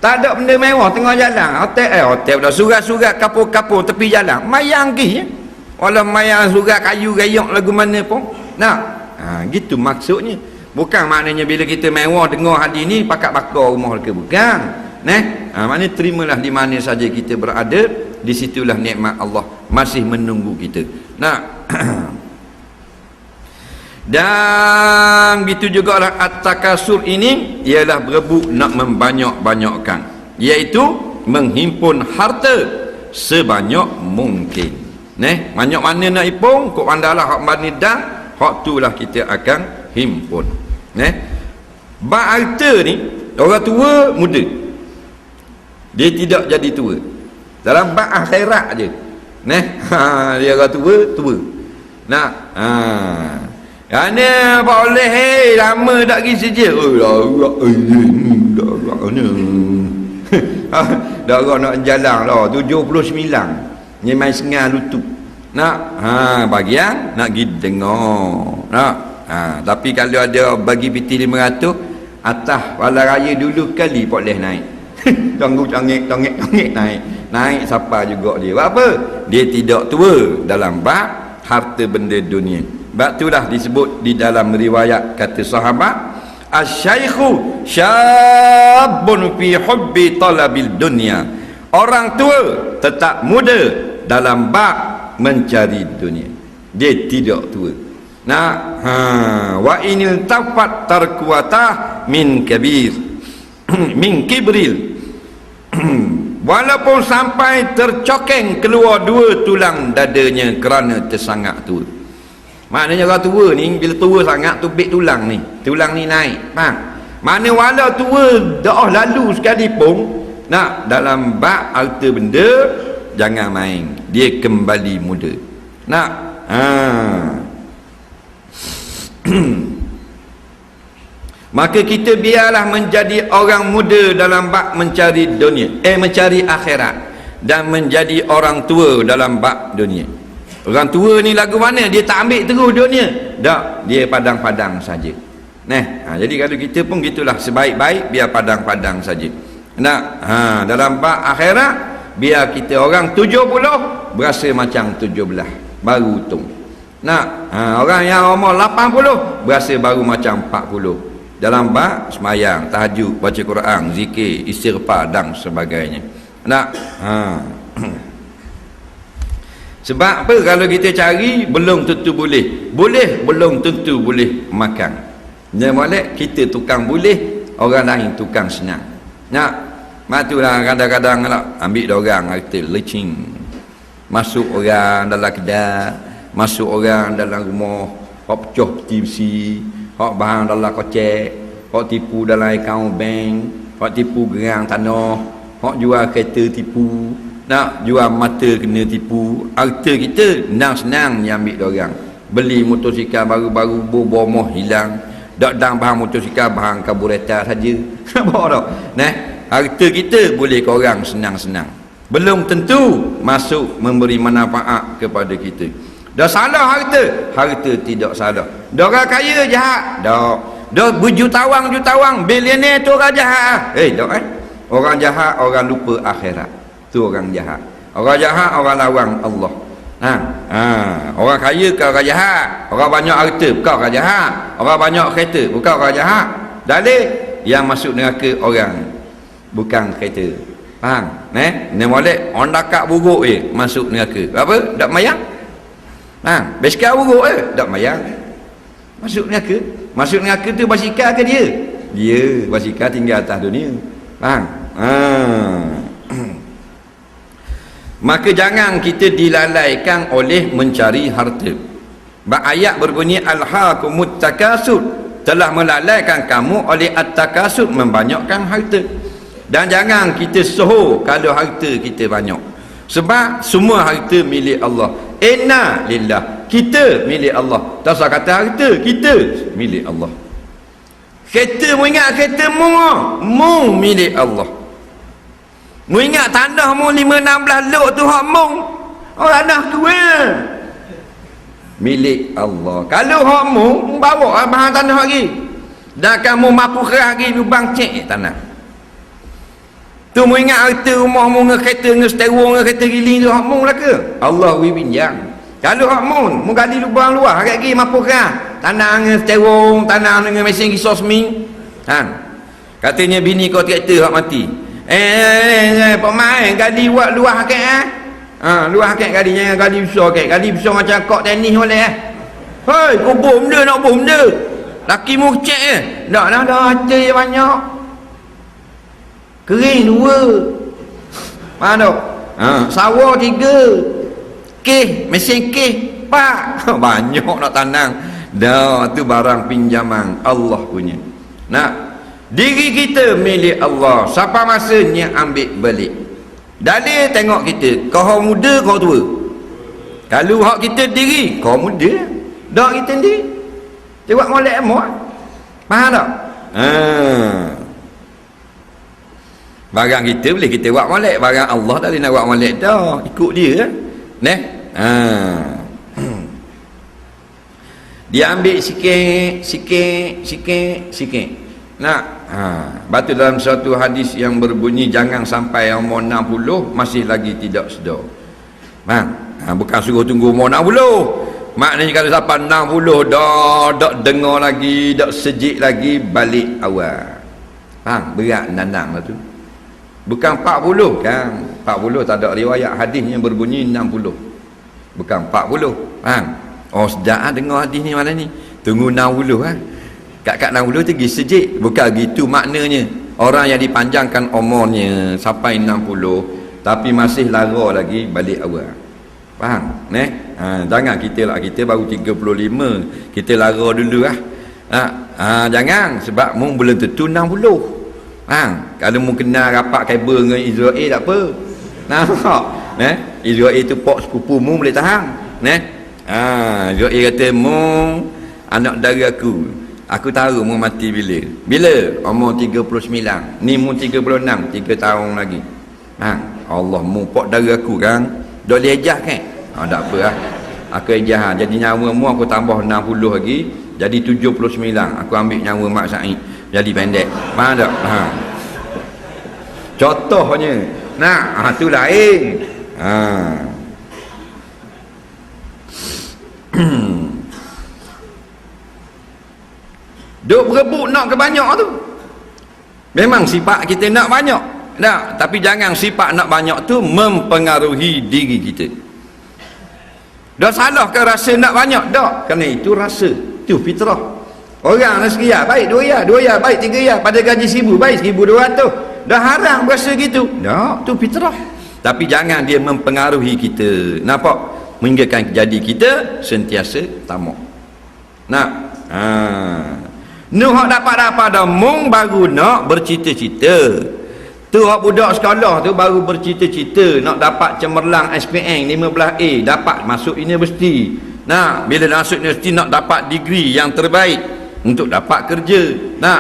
Tak ada benda mewah tengah jalan, hotel dah surat-surat kapur-kapur tepi jalan, mayang pergi ya. Walau mayang surat kayu gayok lagu mana pun. Gitu maksudnya. Bukan maknanya bila kita mewah dengar hadis ni pakat bakar rumah ke, bukan. Maknanya terimalah di mana saja kita berada, di situlah nikmat Allah masih menunggu kita. Dan gitu juga lah at-takasur ini ialah berebut nak membanyak-banyakkan, iaitu menghimpun harta sebanyak mungkin. Banyak mana nak himpun, kok pandalah hak bani dah, hak tulah kita akan himpun. Bak harta ni, orang tua muda, dia tidak jadi tua. Dalam bak akhirat je. Dia orang tua. Kerana boleh lama tak pergi saja. Dah nak jalan lah 79. Ni main sengah lutut. Bagian nak pergi dengar. Tapi kalau ada bagi piti 500 atas wala raya dulu kali boleh naik. Tunggu tongek naik siapa juga dia. Buat apa? Dia tidak tua dalam bab harta benda dunia. Sebab itulah disebut di dalam riwayat kata sahabat, asy-syaikhu syabun fi hubbi talabil dunya. Orang tua tetap muda dalam bab mencari dunia. Dia tidak tua. Wa inil tafat tarkuatah min kabir min kibril. Walaupun sampai tercokeng keluar dua tulang dadanya kerana tersangat tua. Maknanya orang tua ni bila tua sangat tu bek tulang ni naik, faham? Mana wala tua dah lalu sekalipun, dalam bab harta benda jangan main, dia kembali muda. Maka kita biarlah menjadi orang muda dalam bab mencari dunia, mencari akhirat, dan menjadi orang tua dalam bab dunia. Orang tua ni lagu mana? Dia tak ambil terus dunia. Tak, dia padang-padang saja. Jadi kalau kita pun gitulah, sebaik-baik biar padang-padang saja. Dalam bab akhirat biar kita orang 70 berasa macam 17 baru hitung. Orang yang umur 80 berasa baru macam 40. Dalam bab semayang, tahajud, baca Quran, zikir, istighfar dan sebagainya. Sebab apa? Kalau kita cari belum tentu boleh, belum tentu boleh makan. Dia molek kita tukang boleh, orang lain tukang senang. Matulah kadang-kadang ambil dia orang harta lecing, masuk orang dalam kedai, masuk orang dalam rumah, hok pecah peti besi, hok barang dalam kocek, hok tipu dalam akaun bank, hok tipu gerang tanah, hok jual kereta tipu, nak jual mata kena tipu. Harta kita senang yang ambil dia orang. Beli motosikal baru-baru bomoh hilang, dak dang bahan motosikal bahan karburetor saja. Nampak tak? Harta kita boleh ke orang senang-senang, belum tentu masuk memberi manfaat kepada kita. Dah salah harta tidak salah. Dah orang kaya jahat, dah berjutawan bilioner tu orang jahat. Orang jahat orang lupa akhirat, tu orang jahat. Orang jahat orang lawan Allah. Orang kaya bukan orang jahat, orang banyak harta bukan orang jahat, orang banyak kereta bukan orang jahat. Dalil yang masuk neraka orang bukan kereta, faham? Ni molek orang dakak buruk masuk neraka. Apa? Tak mayang. Basikal buruk tak mayang, masuk neraka. Masuk neraka tu basikal ke dia? Dia basikal tinggal atas dunia, faham? Maka jangan kita dilalaikan oleh mencari harta. Ayat berbunyi alhaakumut takasur, telah melalaikan kamu oleh at-takasur, membanyakkan harta. Dan jangan kita sohor kalau harta kita banyak, sebab semua harta milik Allah. Inna lillah, kita milik Allah. Tak usah kata harta, kita milik Allah. Kereta mu ingat kereta mu milik Allah. Mu ingat tanah mu 5-16 lok tu hak mu, orang dah tua milik Allah. Kalau hak mu bawa bahan tanah lagi, Dan kamu mampu kerah lagi lubang cek tanah. Tu mu ingat harta rumah mu dengan kereta, dengan seterung, dengan kereta giling tu hak mu lah ke? Allah wi pinjam. Kalau hak mu gali lubang luar agak lagi mampu kerah. Tanah dengan seterung, tanah dengan mesin kisah semi. Katanya bini kau traktor hak mati. Pemain gali buat luar hakik luar hakik gali, jangan gali besar hakik. Gali besar macam kok tenis boleh Hei, kau bom dia nak bom dia. Laki mu cek je. Tak lah, dah harta je banyak. Kering 2. Faham tak? Sawah 3. Kes, mesin kes 4. Banyak nak tanang. Dah, tu barang pinjaman Allah punya. Nak, diri kita milik Allah. Siapa masanya ambil balik. Dalil tengok kita. Kau muda, kau tua. Kalau hak kita diri, kau muda. Dah kita sendiri. Dia buat molek emak. Faham tak? Barang kita boleh kita buat molek. Barang Allah tak boleh nak buat molek dah. Ikut dia. Dia ambil sikit. Nak. Batu dalam suatu hadis yang berbunyi jangan sampai umur 60 masih lagi tidak sedar. Bukan suruh tunggu umur 60. Maknanya kalau sampai 60 dah dengar lagi, dah sejik lagi, balik awal. Berat nanang lah tu. Bukan 40 kan. 40 tak ada riwayat hadis yang berbunyi 60. Bukan 40. Oh sejak dengar hadis ni malam ni. Tunggu 60 Kat 60 tu pergi sejik. Bukan gitu maknanya. Orang yang dipanjangkan umurnya sampai 60 tapi masih lara lagi, balik awal. Faham? Jangan kita baru 35 kita lara dulu jangan, sebab mu belum tentu 60. Kalau mu kenal rapat kabel dengan Israel tak apa. Israel tu pok sepupu mu boleh tahan. Israel kata mu anak dara aku tahu mu mati bila umur 39, ni mu 36, 3 tahun lagi. Allah mu pok dara aku kan dah boleh ejah kan. Tak apa aku ejah jadi nyawa mu aku tambah 60 lagi jadi 79. Aku ambil nyawa Mak Said jadi pendek. Faham tak? Contohnya tu lain. Duk berebut nak ke banyak tu. Memang sifat kita nak banyak. Tapi jangan sifat nak banyak tu mempengaruhi diri kita. Dah salah ke rasa nak banyak? Tak. Kerana itu rasa. Itu fitrah. Orang nak sekian, baik 2 ya, baik 3 ya. Pada gaji 1000, baik 1200. Dah haram rasa gitu. Tak, itu fitrah. Tapi jangan dia mempengaruhi kita. Nampak? Menghinggakan jadi kita sentiasa tamak. Nuh hak dapat dah mung baru nak bercita-cita. Tu hak budak sekolah tu baru bercita-cita nak dapat cemerlang SPM 15A, dapat masuk universiti. Bila masuk universiti nak dapat degree yang terbaik untuk dapat kerja.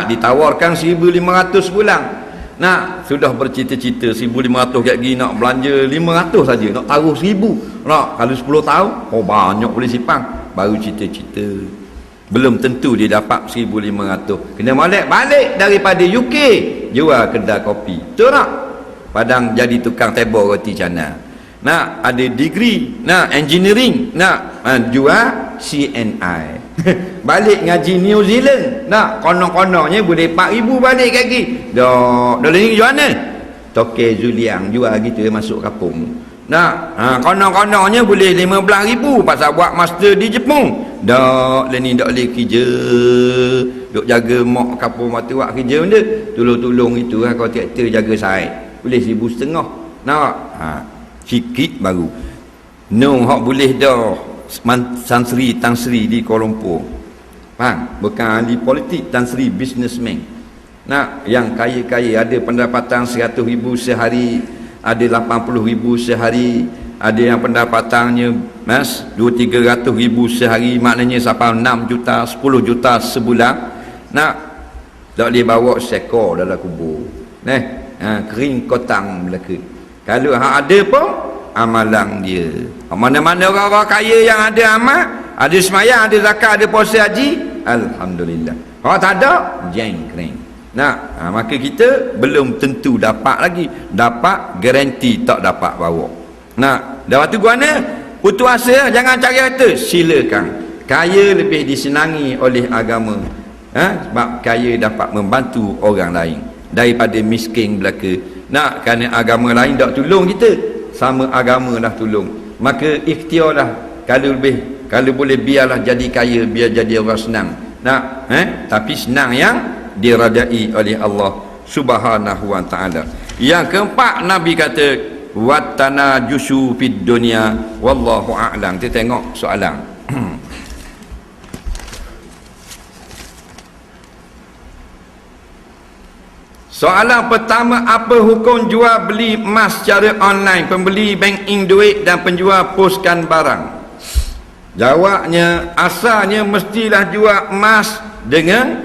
Ditawarkan 1,500 sebulan. Sudah bercita-cita 1,500 kat gini nak belanja 500 saja, nak taruh 1,000. Kalau 10 tahun, banyak boleh simpan. Baru cita-cita. Belum tentu dia dapat 1,500. Kena balik daripada UK jual kedai kopi. Betul tak? Padang jadi tukang tebor roti canai. Ada degree, engineering, jual CNI. Balik ngaji New Zealand. Konon-kononnya boleh 4,000 balik kaki. Dah ni jual mana? Toke Zuliang jual gitu masuk kampung. Konon-kononnya boleh 15,000 pasal buat master di Jepun. Dak ni dak boleh kerja. Duk jaga mak kampung waktu buat kerja benda. Tolong-tolong itu kau traktor jaga sait. Boleh 1,500. Sikit baru. Hak boleh dah Tan Sri di Kuala Lumpur. Faham? Bukan ahli politik, Tan Sri businessman. Yang kaya-kaya ada pendapatan 100,000 sehari, ada 80,000 sehari, ada yang pendapatannya 200-300,000 sehari, maknanya sampai 6 juta 10 juta sebulan. Tak boleh bawa sekor dalam kubur. Kering kotang belaka. Kalau ada pun amalan dia. Mana-mana orang-orang kaya yang ada amal, ada semayang, ada zakat, ada puasa haji, alhamdulillah. Kalau tak ada, jengkring. Nah, maka kita belum tentu dapat lagi. Dapat garanti tak dapat bawa. Nah, dah waktu guana putus asa, jangan cari harta, silakan. Kaya lebih disenangi oleh agama. Sebab kaya dapat membantu orang lain daripada miskin belaka. Nak, kerana agama lain tak tolong kita, sama agama dah tolong. Maka ikhtiarlah, kalau boleh biarlah jadi kaya, biar jadi orang senang. Nak, tapi senang yang diradai oleh Allah Subhanahu wa taala. Yang keempat, Nabi kata watana jusu fid dunya wallahu a'lam. Kita tengok soalan. Soalan pertama, apa hukum jual beli emas secara online, pembeli bank-in duit dan penjual poskan barang? Jawabnya, asalnya mestilah jual emas dengan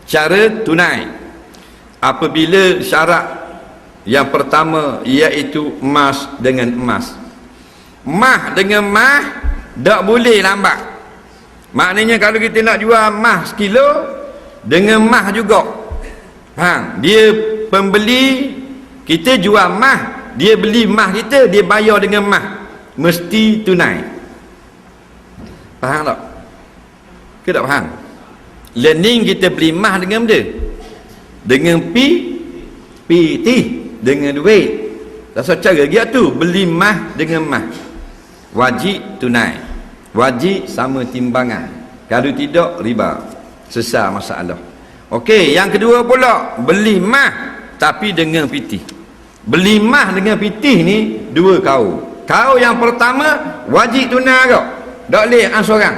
cara tunai. Apabila syarat yang pertama iaitu emas dengan emas. Emas dengan emas tak boleh lambat. Maknanya kalau kita nak jual emas sekilo dengan emas juga. Dia pembeli, kita jual emas, dia beli emas kita, dia bayar dengan emas, mesti tunai. Faham tak? Ke tak faham? Learning kita beli emas dengan benda, dengan PT, dengan duit. Rasa cara dia tu beli emas dengan emas, wajib tunai, wajib sama timbangan. Kalau tidak, riba, sesat masalah. Okey, yang kedua pula, beli emas tapi dengan PT. Beli emas dengan PT ni dua kau. Kau yang pertama wajib tunai kau, tak boleh seorang.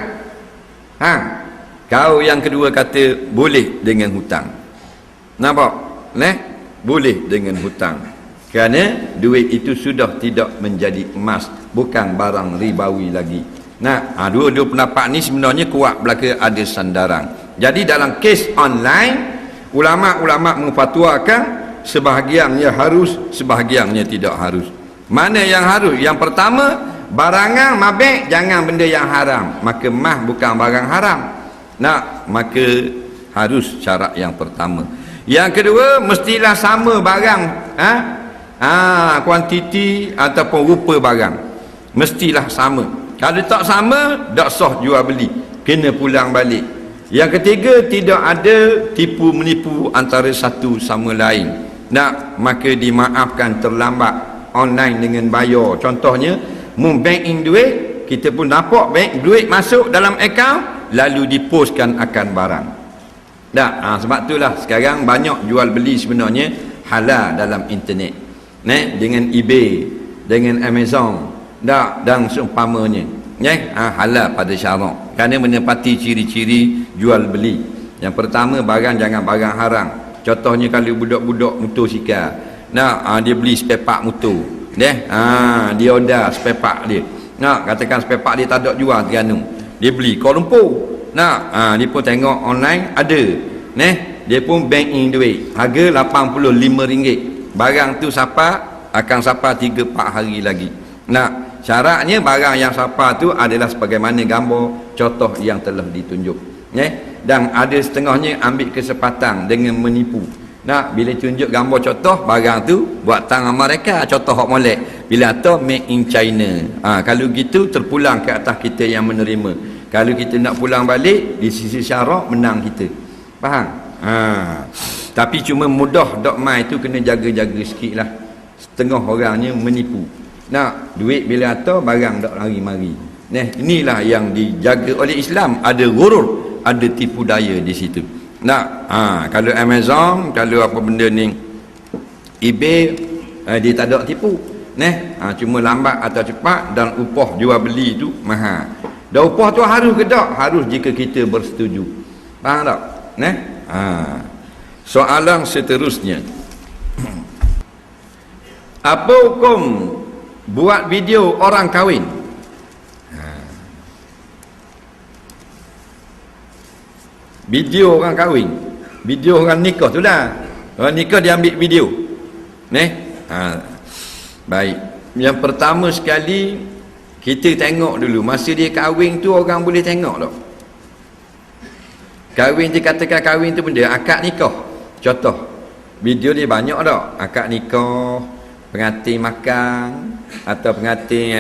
Kau yang kedua kata boleh dengan hutang. Nampak? Boleh dengan hutang. Kerana duit itu sudah tidak menjadi emas, bukan barang ribawi lagi. Nah, dua-dua pendapat ni sebenarnya kuat belaka ada sandaran. Jadi dalam kes online, ulama-ulama memfatwakan sebahagiannya harus, sebahagiannya tidak harus. Mana yang harus? Yang pertama, barangan mabek jangan benda yang haram, maka emas bukan barang haram. Nak, maka harus syarat yang pertama. Yang kedua, mestilah sama barang, kuantiti ataupun rupa barang, mestilah sama. Kalau tak sama, tak sah jual beli, kena pulang balik. Yang ketiga, tidak ada tipu menipu antara satu sama lain. Nak, maka dimaafkan terlambat online dengan bayar. Contohnya, bank-in duit, kita pun nampak bank duit masuk dalam akaun, lalu dipostkan akan barang. Sebab itulah sekarang banyak jual beli sebenarnya halal dalam internet, dengan eBay, dengan Amazon, dan seumpamanya, halal pada syarak, kerana menepati ciri-ciri jual beli. Yang pertama, barang jangan barang haram. Contohnya kalau budak-budak motosikal, dia beli spare part motor, dia order spare part dia, katakan spare part dia tak ada jual Terengganu, dia beli Kuala Lumpur, dia pun tengok online ada, dia pun bank-in duit, harga RM85. Barang tu akan sampai 3-4 hari lagi. Syaratnya barang yang sapa tu adalah sebagaimana gambar contoh yang telah ditunjuk. Dan ada setengahnya ambil kesempatan dengan menipu. Bila tunjuk gambar contoh barang tu buatan Amerika, contoh hak molek, bila tu made in China. Kalau gitu terpulang ke atas kita yang menerima. Kalau kita nak pulang balik, di sisi syarak menang kita. Faham? Tapi cuma mudah dok mai tu kena jaga-jaga sikitlah. Setengah orangnya menipu. Duit bila atau barang tak lari-mari. Inilah yang dijaga oleh Islam. Ada ghurur, ada tipu daya di situ. Kalau Amazon, kalau apa benda ni eBay, dia tak ada tipu. Cuma lambat atau cepat, dan upah jual beli tu mahal. Dan upah tu harus ke tak? Harus jika kita bersetuju. Faham tak? Soalan seterusnya, apa hukum buat video orang kahwin? Video orang kahwin, video orang nikah tu lah. Orang nikah dia ambil video. Baik. Yang pertama sekali, kita tengok dulu masa dia kahwin tu orang boleh tengok tak? Kahwin dikatakan kahwin tu benda akad nikah. Contoh, video ni banyak tak? Akad nikah, pengantin makan, atau pengantin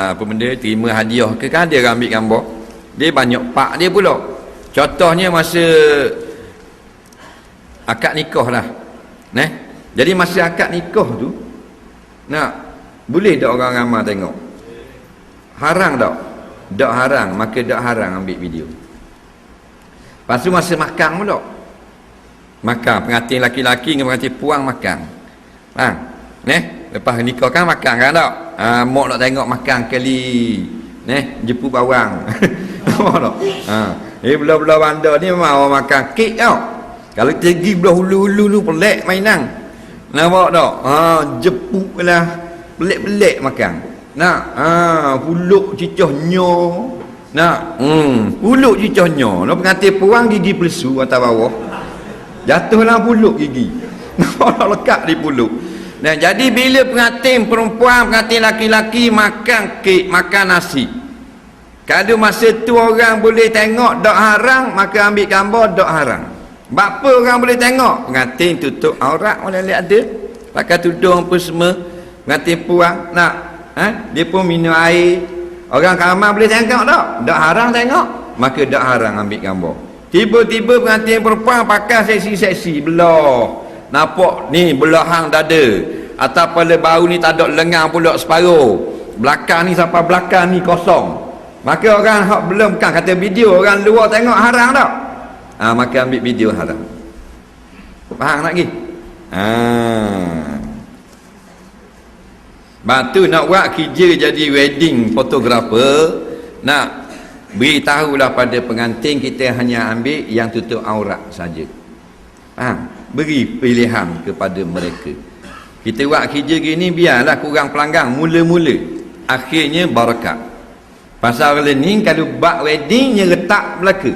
apa benda, terima hadiah ke, kan dia ambil gambar. Dia banyak pak dia pula. Contohnya masa akad nikah lah. Jadi masa akad nikah tu, boleh tak orang ramai tengok? Haram tak? Tak haram, maka tak haram ambil video. Lepas tu masa makan pula. Makan, pengantin laki-laki dengan pengantin puang makan. Lepas nikah kan makan kan tak? Mak nak tengok makan kali. Jeput bawang. Nampak tak? Belah-belah bandar ni memang orang makan kek tau. Kalau pergi belah hulu-hulu tu pelik mainan. Nampak tak? Jeput lah. Pelik-pelik makan. Huluk cicah nyo. Huluk cicah nyo. Pengantin puang gigi pelesu atas bawah. Jatuhlah puluk gigi. Nampak lekat di puluk. Jadi bila pengantin perempuan, pengantin laki-laki makan kek, makan nasi, kalau masa tu orang boleh tengok tak haram, maka ambil gambar tak haram. Bapa orang boleh tengok? Pengantin tutup aurat, boleh lihat ada pakai tudung apa semua. Pengantin puang dia pun minum air, orang kamar boleh tengok tak? Tak haram tengok, maka tak haram ambil gambar. Tiba-tiba pengantin perempuan pakai seksi-seksi belah, nampak ni belahang dada, atau pada bau ni tak ada lengan pula separuh, belakang ni sampai belakang ni kosong, maka orang hak belum kan kata video, orang luar tengok haram tak? Maka ambil video haram. Faham tak lagi? Batu nak buat kerja jadi wedding photographer, nak beritahulah pada pengantin kita hanya ambil yang tutup aurat saja. Beri pilihan kepada mereka. Kita buat kerja gini biarlah kurang pelanggan mula-mula, akhirnya barakat. Pasal ni kalau buat wedding nya letak belaka,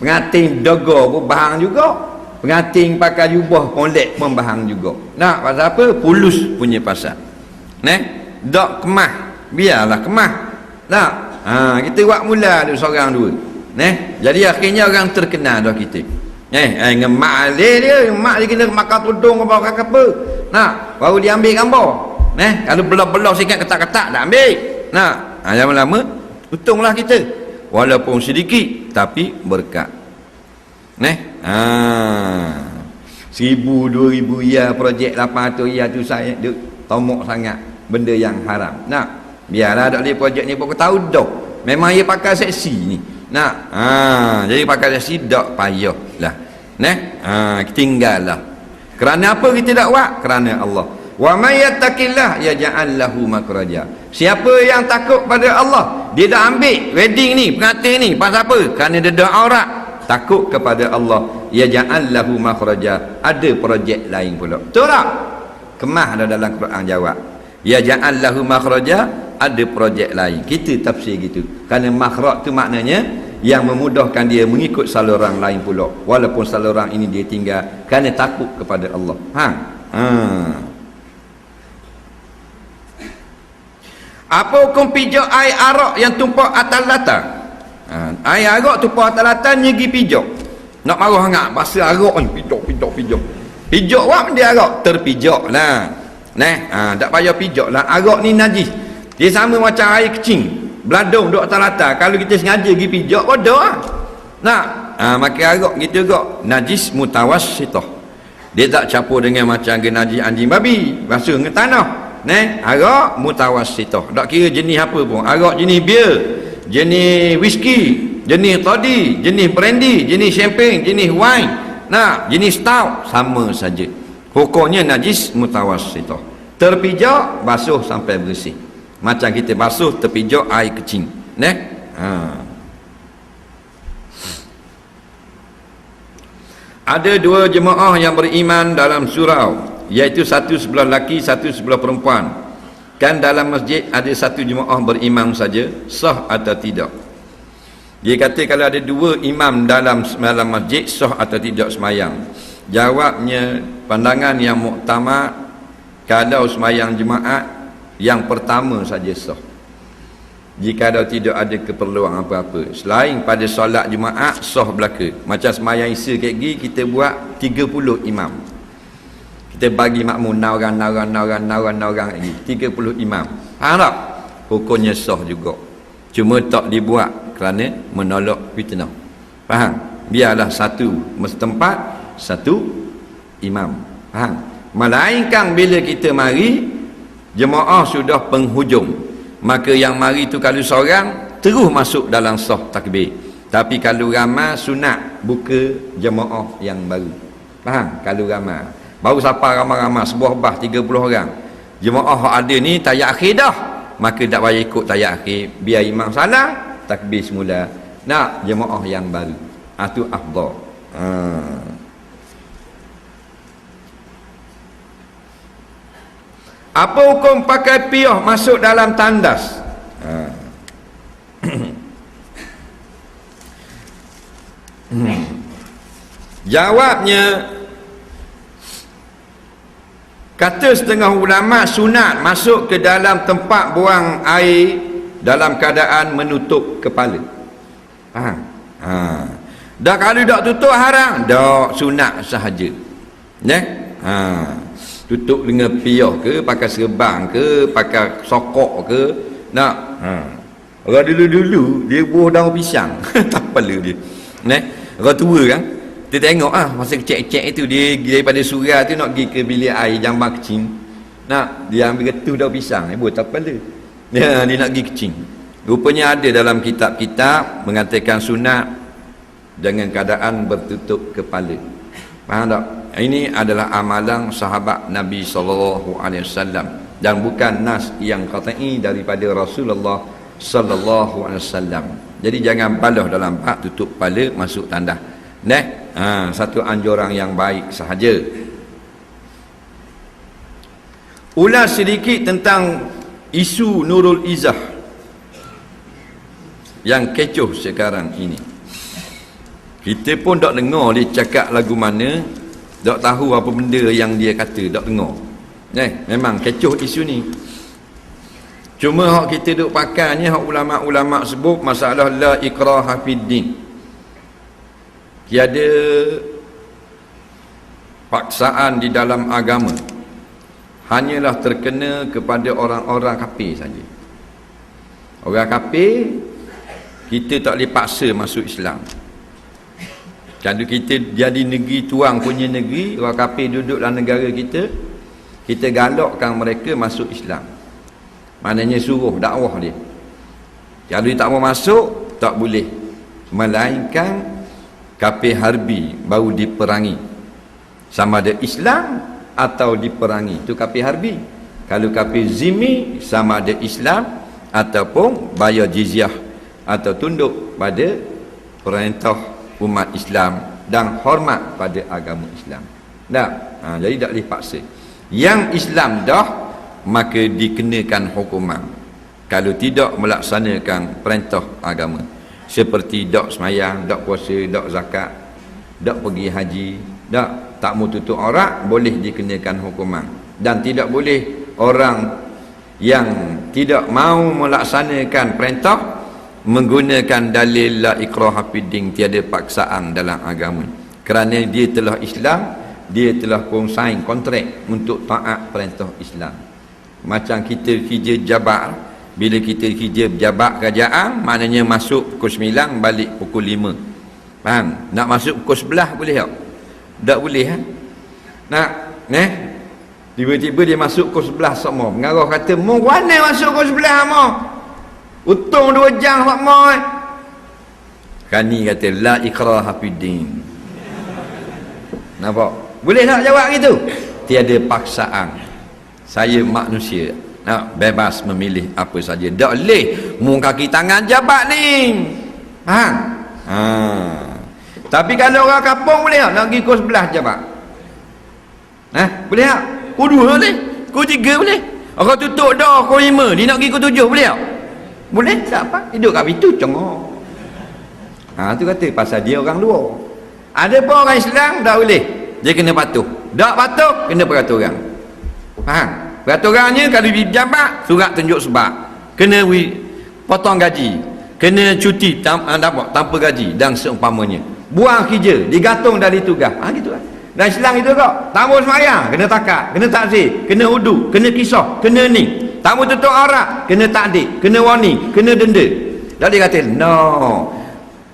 pengantin dogo pun bahang juga, pengantin pakai jubah polek pun bahang juga. Pasal apa? Pulus punya pasal. Dok kemah, biarlah kemah. Kita buat mula ada seorang dua. Jadi akhirnya orang terkenal dah kita. Ngemak alih dia, mak dia kena makan tudung apa. Baru dia ambil gambar. Kalau belah-belah sikit ketak-ketak tak ambil. Lama-lama untunglah kita. Walaupun sedikit tapi berkat. 1,000, 2,000 ya, projek 800 ya tu saya duk tomok sangat benda yang haram. Biarlah tak boleh projek ni pun tahu dah. Memang dia pakai seksi ni. Jadi pakai seksi tak payah lah. Tinggallah. Kerana apa kita tak buat? Kerana Allah. Wa may yattaqillah yaj'al lahu makhraja. Siapa yang takut pada Allah, dia dah ambil wedding ni, pengantin ni, pasal apa? Kerana dia dah aurat, takut kepada Allah, yaj'al lahu makhraja. Ada projek lain pula. Betul tak? Kemah ada dalam Quran jawab. Yaj'al lahu makhraja, ada projek lain. Kita tafsir gitu. Kerana makhraj tu maknanya yang memudahkan dia mengikut saluran lain pula, walaupun saluran ini dia tinggal, kerana takut kepada Allah. Apa hukum pijak air arak yang tumpah atas latar? Air arak tumpah atas latar nyegi pijak. Nak marah sangat bahasa arak ni, pijak. Pijak wak dia arak terpijak lah. Tak payah pijak lah. Arak ni najis. Dia sama macam air kecing, beladung duk atas latar. Kalau kita sengaja pergi pijak, bodoh lah. Maka arak gitu juga najis mutawassithah. Dia tak campur dengan macam najis anjing babi, basuh dengan tanah. Arak mutawassithah. Tak kira jenis apa pun. Arak jenis bir, jenis whisky, jenis toddy, jenis brandy, jenis champagne, jenis wine, jenis stout, sama saja. Hukumnya najis mutawassithah. Terpijak, basuh sampai bersih. Macam kita basuh terpijak air kecing. Ada dua jemaah yang beriman dalam surau, iaitu satu sebelah lelaki, satu sebelah perempuan. Kan dalam masjid ada satu jemaah beriman saja, sah atau tidak? Dia kata kalau ada dua imam dalam masjid, sah atau tidak semayang? Jawabnya, pandangan yang muktamad, kalau semayang jemaat yang pertama saja sah. jika tidak ada keperluan apa-apa selain pada solat Jumaat sah belaka. Macam sembahyang Isya kat gini kita buat 30 imam. Kita bagi makmum naurang lagi 30 imam. Faham tak? Hukumnya sah juga. Cuma tak dibuat kerana menolak fitnah. Faham? Biarlah satu tempat satu imam. Faham? Melainkan bila kita mari jemaah sudah penghujung, maka yang mari tu kalau seorang terus masuk dalam sah takbir. Tapi kalau ramai sunat buka jemaah yang baru. Faham? Kalau ramai baru siapa ramai-ramai sebuah bah 30 orang, jemaah ada ni tayat akhir dah, maka tak payah ikut tayat akhir, biar imam salah takbir semula. Nak jemaah yang baru, itu afdal. Apa hukum pakai piyah masuk dalam tandas? Jawabnya, kata setengah ulama sunat masuk ke dalam tempat buang air dalam keadaan menutup kepala. Dah kalau tak tutup haram, dah sunat sahaja. Tutup dengan piyah ke, pakai serban ke, pakai sokok ke, nak. Orang dulu-dulu dia buah daun pisang. Tak perlu dia. Orang tua kan, dia tengok masa kecil-kecil itu dia daripada surau tu nak pergi ke bilik air jamban kecil. Nak dia ambil ketuh daun pisang, buat tak perlu. Dia nak pergi kecil. Rupanya ada dalam kitab-kitab mengatakan sunat dengan keadaan bertutup kepala. Faham tak? Ini adalah amalan sahabat Nabi SAW dan bukan nas yang qat'i daripada Rasulullah SAW. Jadi jangan balah dalam bab tutup kepala masuk tandas. Satu anjuran yang baik sahaja. Ulas sedikit tentang isu Nurul Izzah yang kecoh sekarang ini. Kita pun tak dengar dia cakap lagu mana, tak tahu apa benda yang dia kata, tak dengar. Memang kecoh isu ni. Cuma hak kita duk pakai ni, hak ulama-ulama sebut masalah la ikraha fid din. Tiada paksaan di dalam agama. Hanyalah terkena kepada orang-orang kafir saja. Orang kafir kita tak boleh paksa masuk Islam. Kalau kita jadi negeri tuang punya negeri, orang kafir duduk dalam negara kita, kita galakkan mereka masuk Islam. Maknanya suruh dakwah dia. Kalau dia tak mau masuk, tak boleh. Melainkan kafir harbi baru diperangi. Sama ada Islam atau diperangi, itu kafir harbi. Kalau kafir zimmi, sama ada Islam ataupun bayar jizyah atau tunduk pada perintah umat Islam dan hormat pada agama Islam. Jadi tak boleh paksa. Yang Islam dah, maka dikenakan hukuman kalau tidak melaksanakan perintah agama, seperti dak semayang, dak puasa, dak zakat, dak pergi haji, tak mau tutup aurat, boleh dikenakan hukuman. Dan tidak boleh orang yang tidak mau melaksanakan perintah menggunakan dalil la ikraha fid din, tiada paksaan dalam agama, kerana dia telah Islam, dia telah pun sign kontrak untuk taat perintah Islam. Macam kita kerja jabat, bila kita kerja jabat kerajaan, maknanya masuk pukul 9 balik pukul 5. Faham? Nak masuk pukul 11 boleh tak? Tak boleh nak tiba-tiba dia masuk pukul 11 semua. Pengarah kata, "Mu mana masuk pukul 11 mo? Untung 2 jam hak mo." Kani kata la ikraha fid din. Nampak? Boleh tak jawab gitu? Tiada paksaan. Saya manusia, nak bebas memilih apa saja. Tak boleh mu kaki tangan jabat ni. Tapi kalau orang kampung boleh tak nak pergi pukul 11 jabat? Boleh tak? Pukul 2 boleh? Pukul 3 boleh? Orang tutup dah pukul 5, dia nak pergi pukul 7 boleh tak? Boleh? Tak apa, hidup kat situ congok. Tu kata pasal dia orang luar. Ada pun orang Islam tak boleh, dia kena patuh. Tak patuh, kena peraturan. Peraturannya kalau di jabat, surat tunjuk sebab, kena potong gaji, kena cuti tanpa gaji dan seumpamanya, buang kerja, digantung dari tugas. Gitu kan. Dan Islam itu kok, tamu semayang kena takat, kena takzir, kena wudu, kena kisah, kena ni. Tamu tutup aurat, kena takdik, kena warning, kena denda. Jadi kata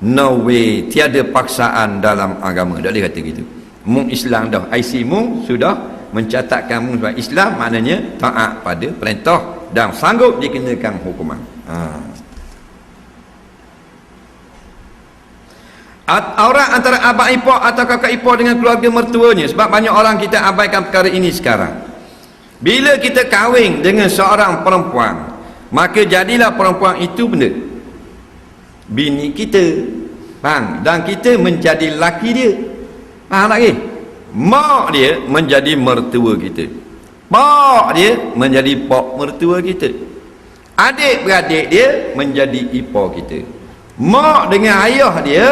no way, tiada paksaan dalam agama. Tak boleh kata gitu. Mung Islam dah, IC mung sudah mencatatkan mung sebagai Islam, maknanya taat pada perintah dan sanggup dikenakan hukuman. Aurat antara abang ipar atau kakak ipar dengan keluarga mertuanya, sebab banyak orang kita abaikan perkara ini sekarang. Bila kita kahwin dengan seorang perempuan, maka jadilah perempuan itu benda bini kita, faham? Dan kita menjadi laki dia, faham lagi? Mak dia menjadi mertua kita, pak dia menjadi pak mertua kita, adik-beradik dia menjadi ipar kita, mak dengan ayah dia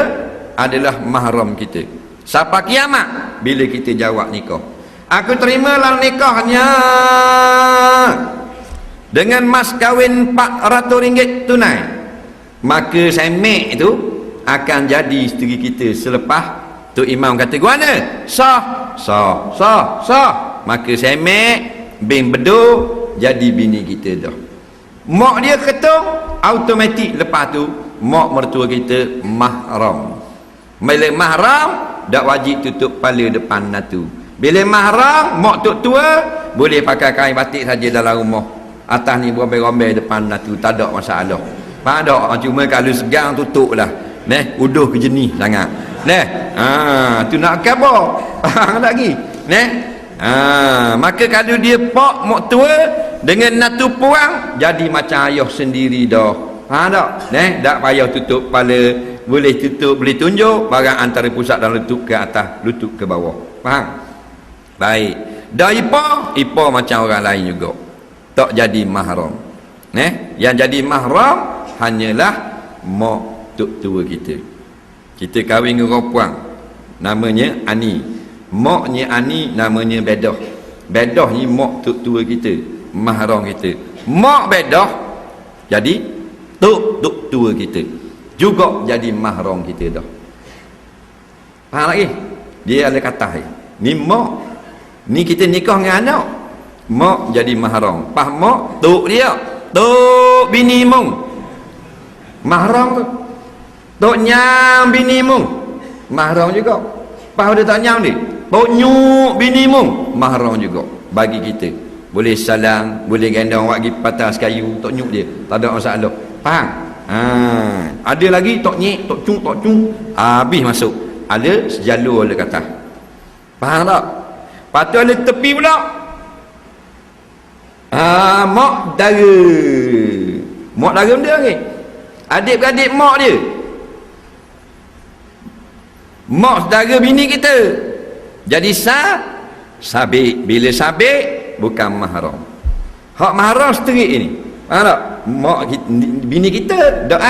adalah mahram kita sampai kiamat. Bila kita jawab nikah, aku terimalah nikahnya dengan mas kahwin RM400 tunai, maka semek itu akan jadi isteri kita selepas tu imam kata guana sah, maka semek bin beduk jadi bini kita dah. Mak dia ketung, automatik lepas tu mak mertua kita mahram. Bila mahram tak wajib tutup kepala depan natu. Bila mahram, mak tok tua boleh pakai kain batik saja dalam rumah, atas ni rombel-rombel depan natu, tak ada masalah. Faham tak? Cuma kalau segang tutup lah, uduh ke jenih sangat, tu nak apa? Faham lagi, maka kalau dia pak mak tua dengan natu puang, jadi macam ayah sendiri dah. Faham tak? Tak payah tutup kepala, boleh tutup, boleh tunjuk barang antara pusat dan lutut ke atas, lutut ke bawah. Faham? Baik. Dan ipar macam orang lain juga, tak jadi mahram. Yang jadi mahram hanyalah mak tok tua kita. Kita kahwin dengan orang puang, namanya Ani, maknya Ani namanya Bedah. Bedah ni mak tok tua kita, mahram kita. Mak Bedah jadi tok tua kita, juga jadi mahram kita dah. Faham lagi? Dia ada kata ni mak, ni kita nikah dengan anak, mak jadi mahram. Pas mak tok dia, tok bini mung, mahram tu. Tok nyam bini mung, mahram juga. Pas dia tak nyam ni, tok nyuk bini mung, mahram juga bagi kita. Boleh salam, boleh gendong wak pergi patah kayu, tok nyuk dia, tak ada masalah. Faham? Ada lagi tok nyek, tok cung, habis masuk. Ada sejalur dia kata. Faham tak? Patut ada tepi pula. Mak dara. Mak dara dia ni. Adik-beradik mak dia. Mak saudara bini kita. Jadi sabik. Bila sabik bukan mahram. Hak mahram seterik ini. Faham tak? Mak bini kita dak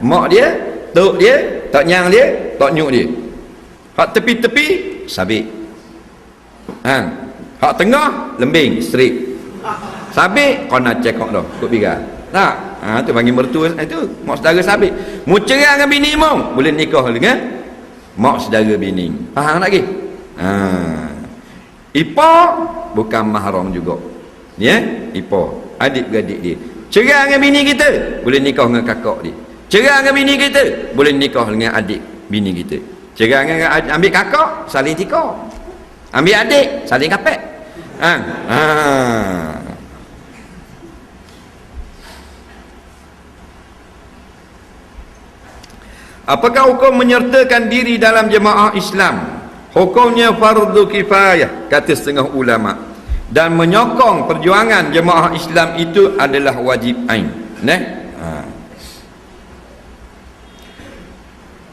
mak dia, tok dia, tok nyang dia, tok nyuk dia. Hak tepi-tepi sabik. Hak tengah lembing straight. Sabik kau nak cekok dah, kok bigar. Tak? Tu panggil mertua itu mak saudara sabik. Mu cerai dengan bini mu, boleh nikah dengan mak saudara bini. Faham lagi? Ipar bukan mahram juga. Ipar, adik-beradik dia. Cerai dengan bini kita, boleh nikah dengan kakak dia. Cerai dengan bini kita, boleh nikah dengan adik bini kita. Cerai dengan ambil kakak, saling tikar. Ambil adik, saling kapek. Apakah hukum menyertakan diri dalam jemaah Islam? Hukumnya fardu kifayah, kata setengah ulama. Dan menyokong perjuangan jemaah Islam itu adalah wajib ain.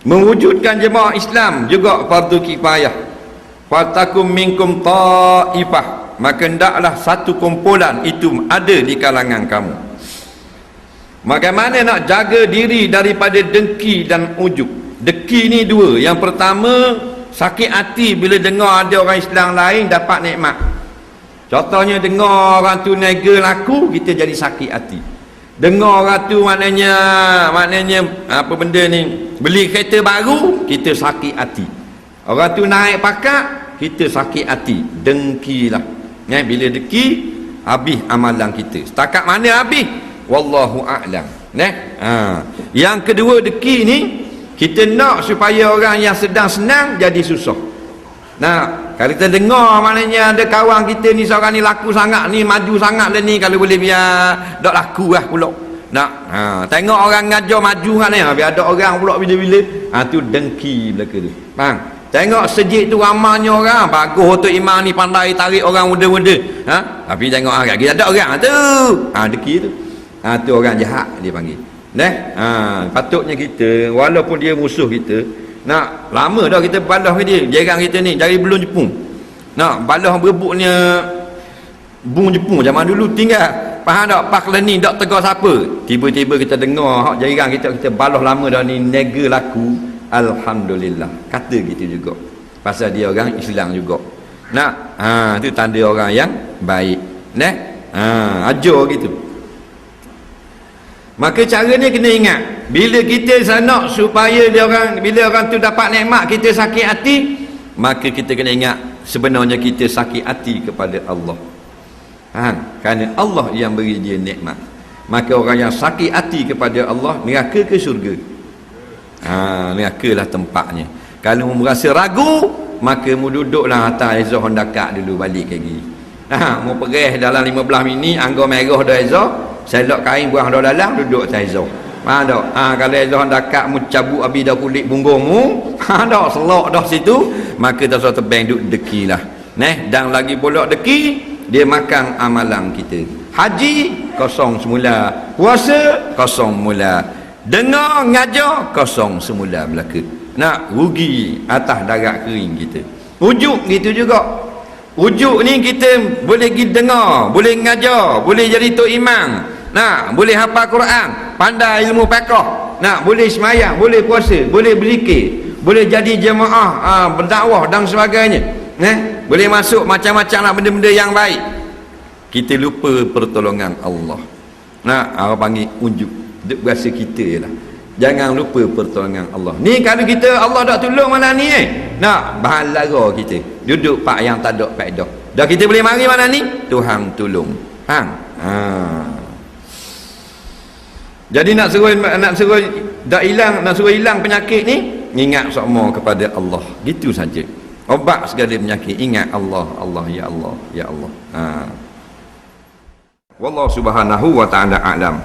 Mewujudkan jemaah Islam juga fardu kifayah. Fatakum minkum ta'ifah, maka hendaklah satu kumpulan itu ada di kalangan kamu. Bagaimana nak jaga diri daripada dengki dan ujub? Dengki ni dua. Yang pertama, sakit hati bila dengar ada orang Islam lain dapat nikmat. Contohnya dengar orang tu nega laku, kita jadi sakit hati. Dengar orang tu maknanya apa benda ni, beli kereta baru, kita sakit hati. Orang tu naik pakak, kita sakit hati, dengkilah. Bila dengki, habis amalan kita. Setakat mana habis? Wallahu a'lam. Yang kedua, dengki ni kita nak supaya orang yang sedang senang jadi susah. Kalau kita dengar maknanya ada kawan kita ni, seorang ni laku sangat ni, maju sangat dah ni, kalau boleh biar dok laku lah pula. Tengok orang ngajar maju kan ni, biar ada orang pula bila-bila. Tu dengki belaka tu. Faham? Tengok sejid tu ramanya orang, bagus untuk imam ni pandai tarik orang muda-muda. Tapi tengok kita ada orang tu. Dengki tu. Tu orang jahat dia panggil. Patutnya kita, walaupun dia musuh kita, lama dah kita balas ke dia, jarang kita ni dari belum Jepun. Balas berebutnya bung Jepun zaman dulu tinggal. Faham tak? Pak ni tak tegur siapa. Tiba-tiba kita dengar jarang kita balas lama dah ni, nega laku. Alhamdulillah. Kata gitu juga. Pasal dia orang Islam juga. Tu tanda orang yang baik. Ajar gitu. Maka cara ni kena ingat, bila kita nak supaya bila orang tu dapat nikmat kita sakit hati, maka kita kena ingat sebenarnya kita sakit hati kepada Allah. Kerana Allah yang beri dia nikmat. Maka orang yang sakit hati kepada Allah, neraka ke syurga? Neraka lah tempatnya. Kalau merasa ragu, maka mu duduklah atas Ezra Hondakat dulu, balik lagi. Mu perih dalam 15 minit, anggur merah dah Ezra, selok kain buang dah dalam, duduk atas Ezra. Faham tak? Kalau Ezra Hondakat mu cabut habis dah kulit punggung mu, tak selok dah situ, maka dah suatu tebang duduk deki lah. Dan lagi pula deki, dia makan amalan kita. Haji kosong semula, puasa kosong semula, dengar ngajar kosong semula belaka. Rugi atas darat kering kita. Ujuk gitu juga. Ujuk ni kita boleh pergi dengar, boleh ngajar, boleh jadi tok imam, boleh hafal Quran, pandai ilmu fiqh, boleh semayang, boleh puasa, boleh berzikir, boleh jadi jemaah, berdakwah dan sebagainya. Boleh masuk macam-macam lah benda-benda yang baik. Kita lupa pertolongan Allah. Orang panggil unjuk, duk berasa kita lah. Jangan lupa pertolongan Allah. Ni kalau kita Allah tak tolong mana ni bahan lara kita. Duduk pak yang tak ada faedah. Dah kita boleh mari mana ni? Tuhan tolong. Jadi nak suruh hilang penyakit ni, ingat semua kepada Allah. Gitu saja. Obat segala penyakit, ingat Allah, Allah, ya Allah, ya Allah. Wallahu subhanahu wa ta'ala a'lam.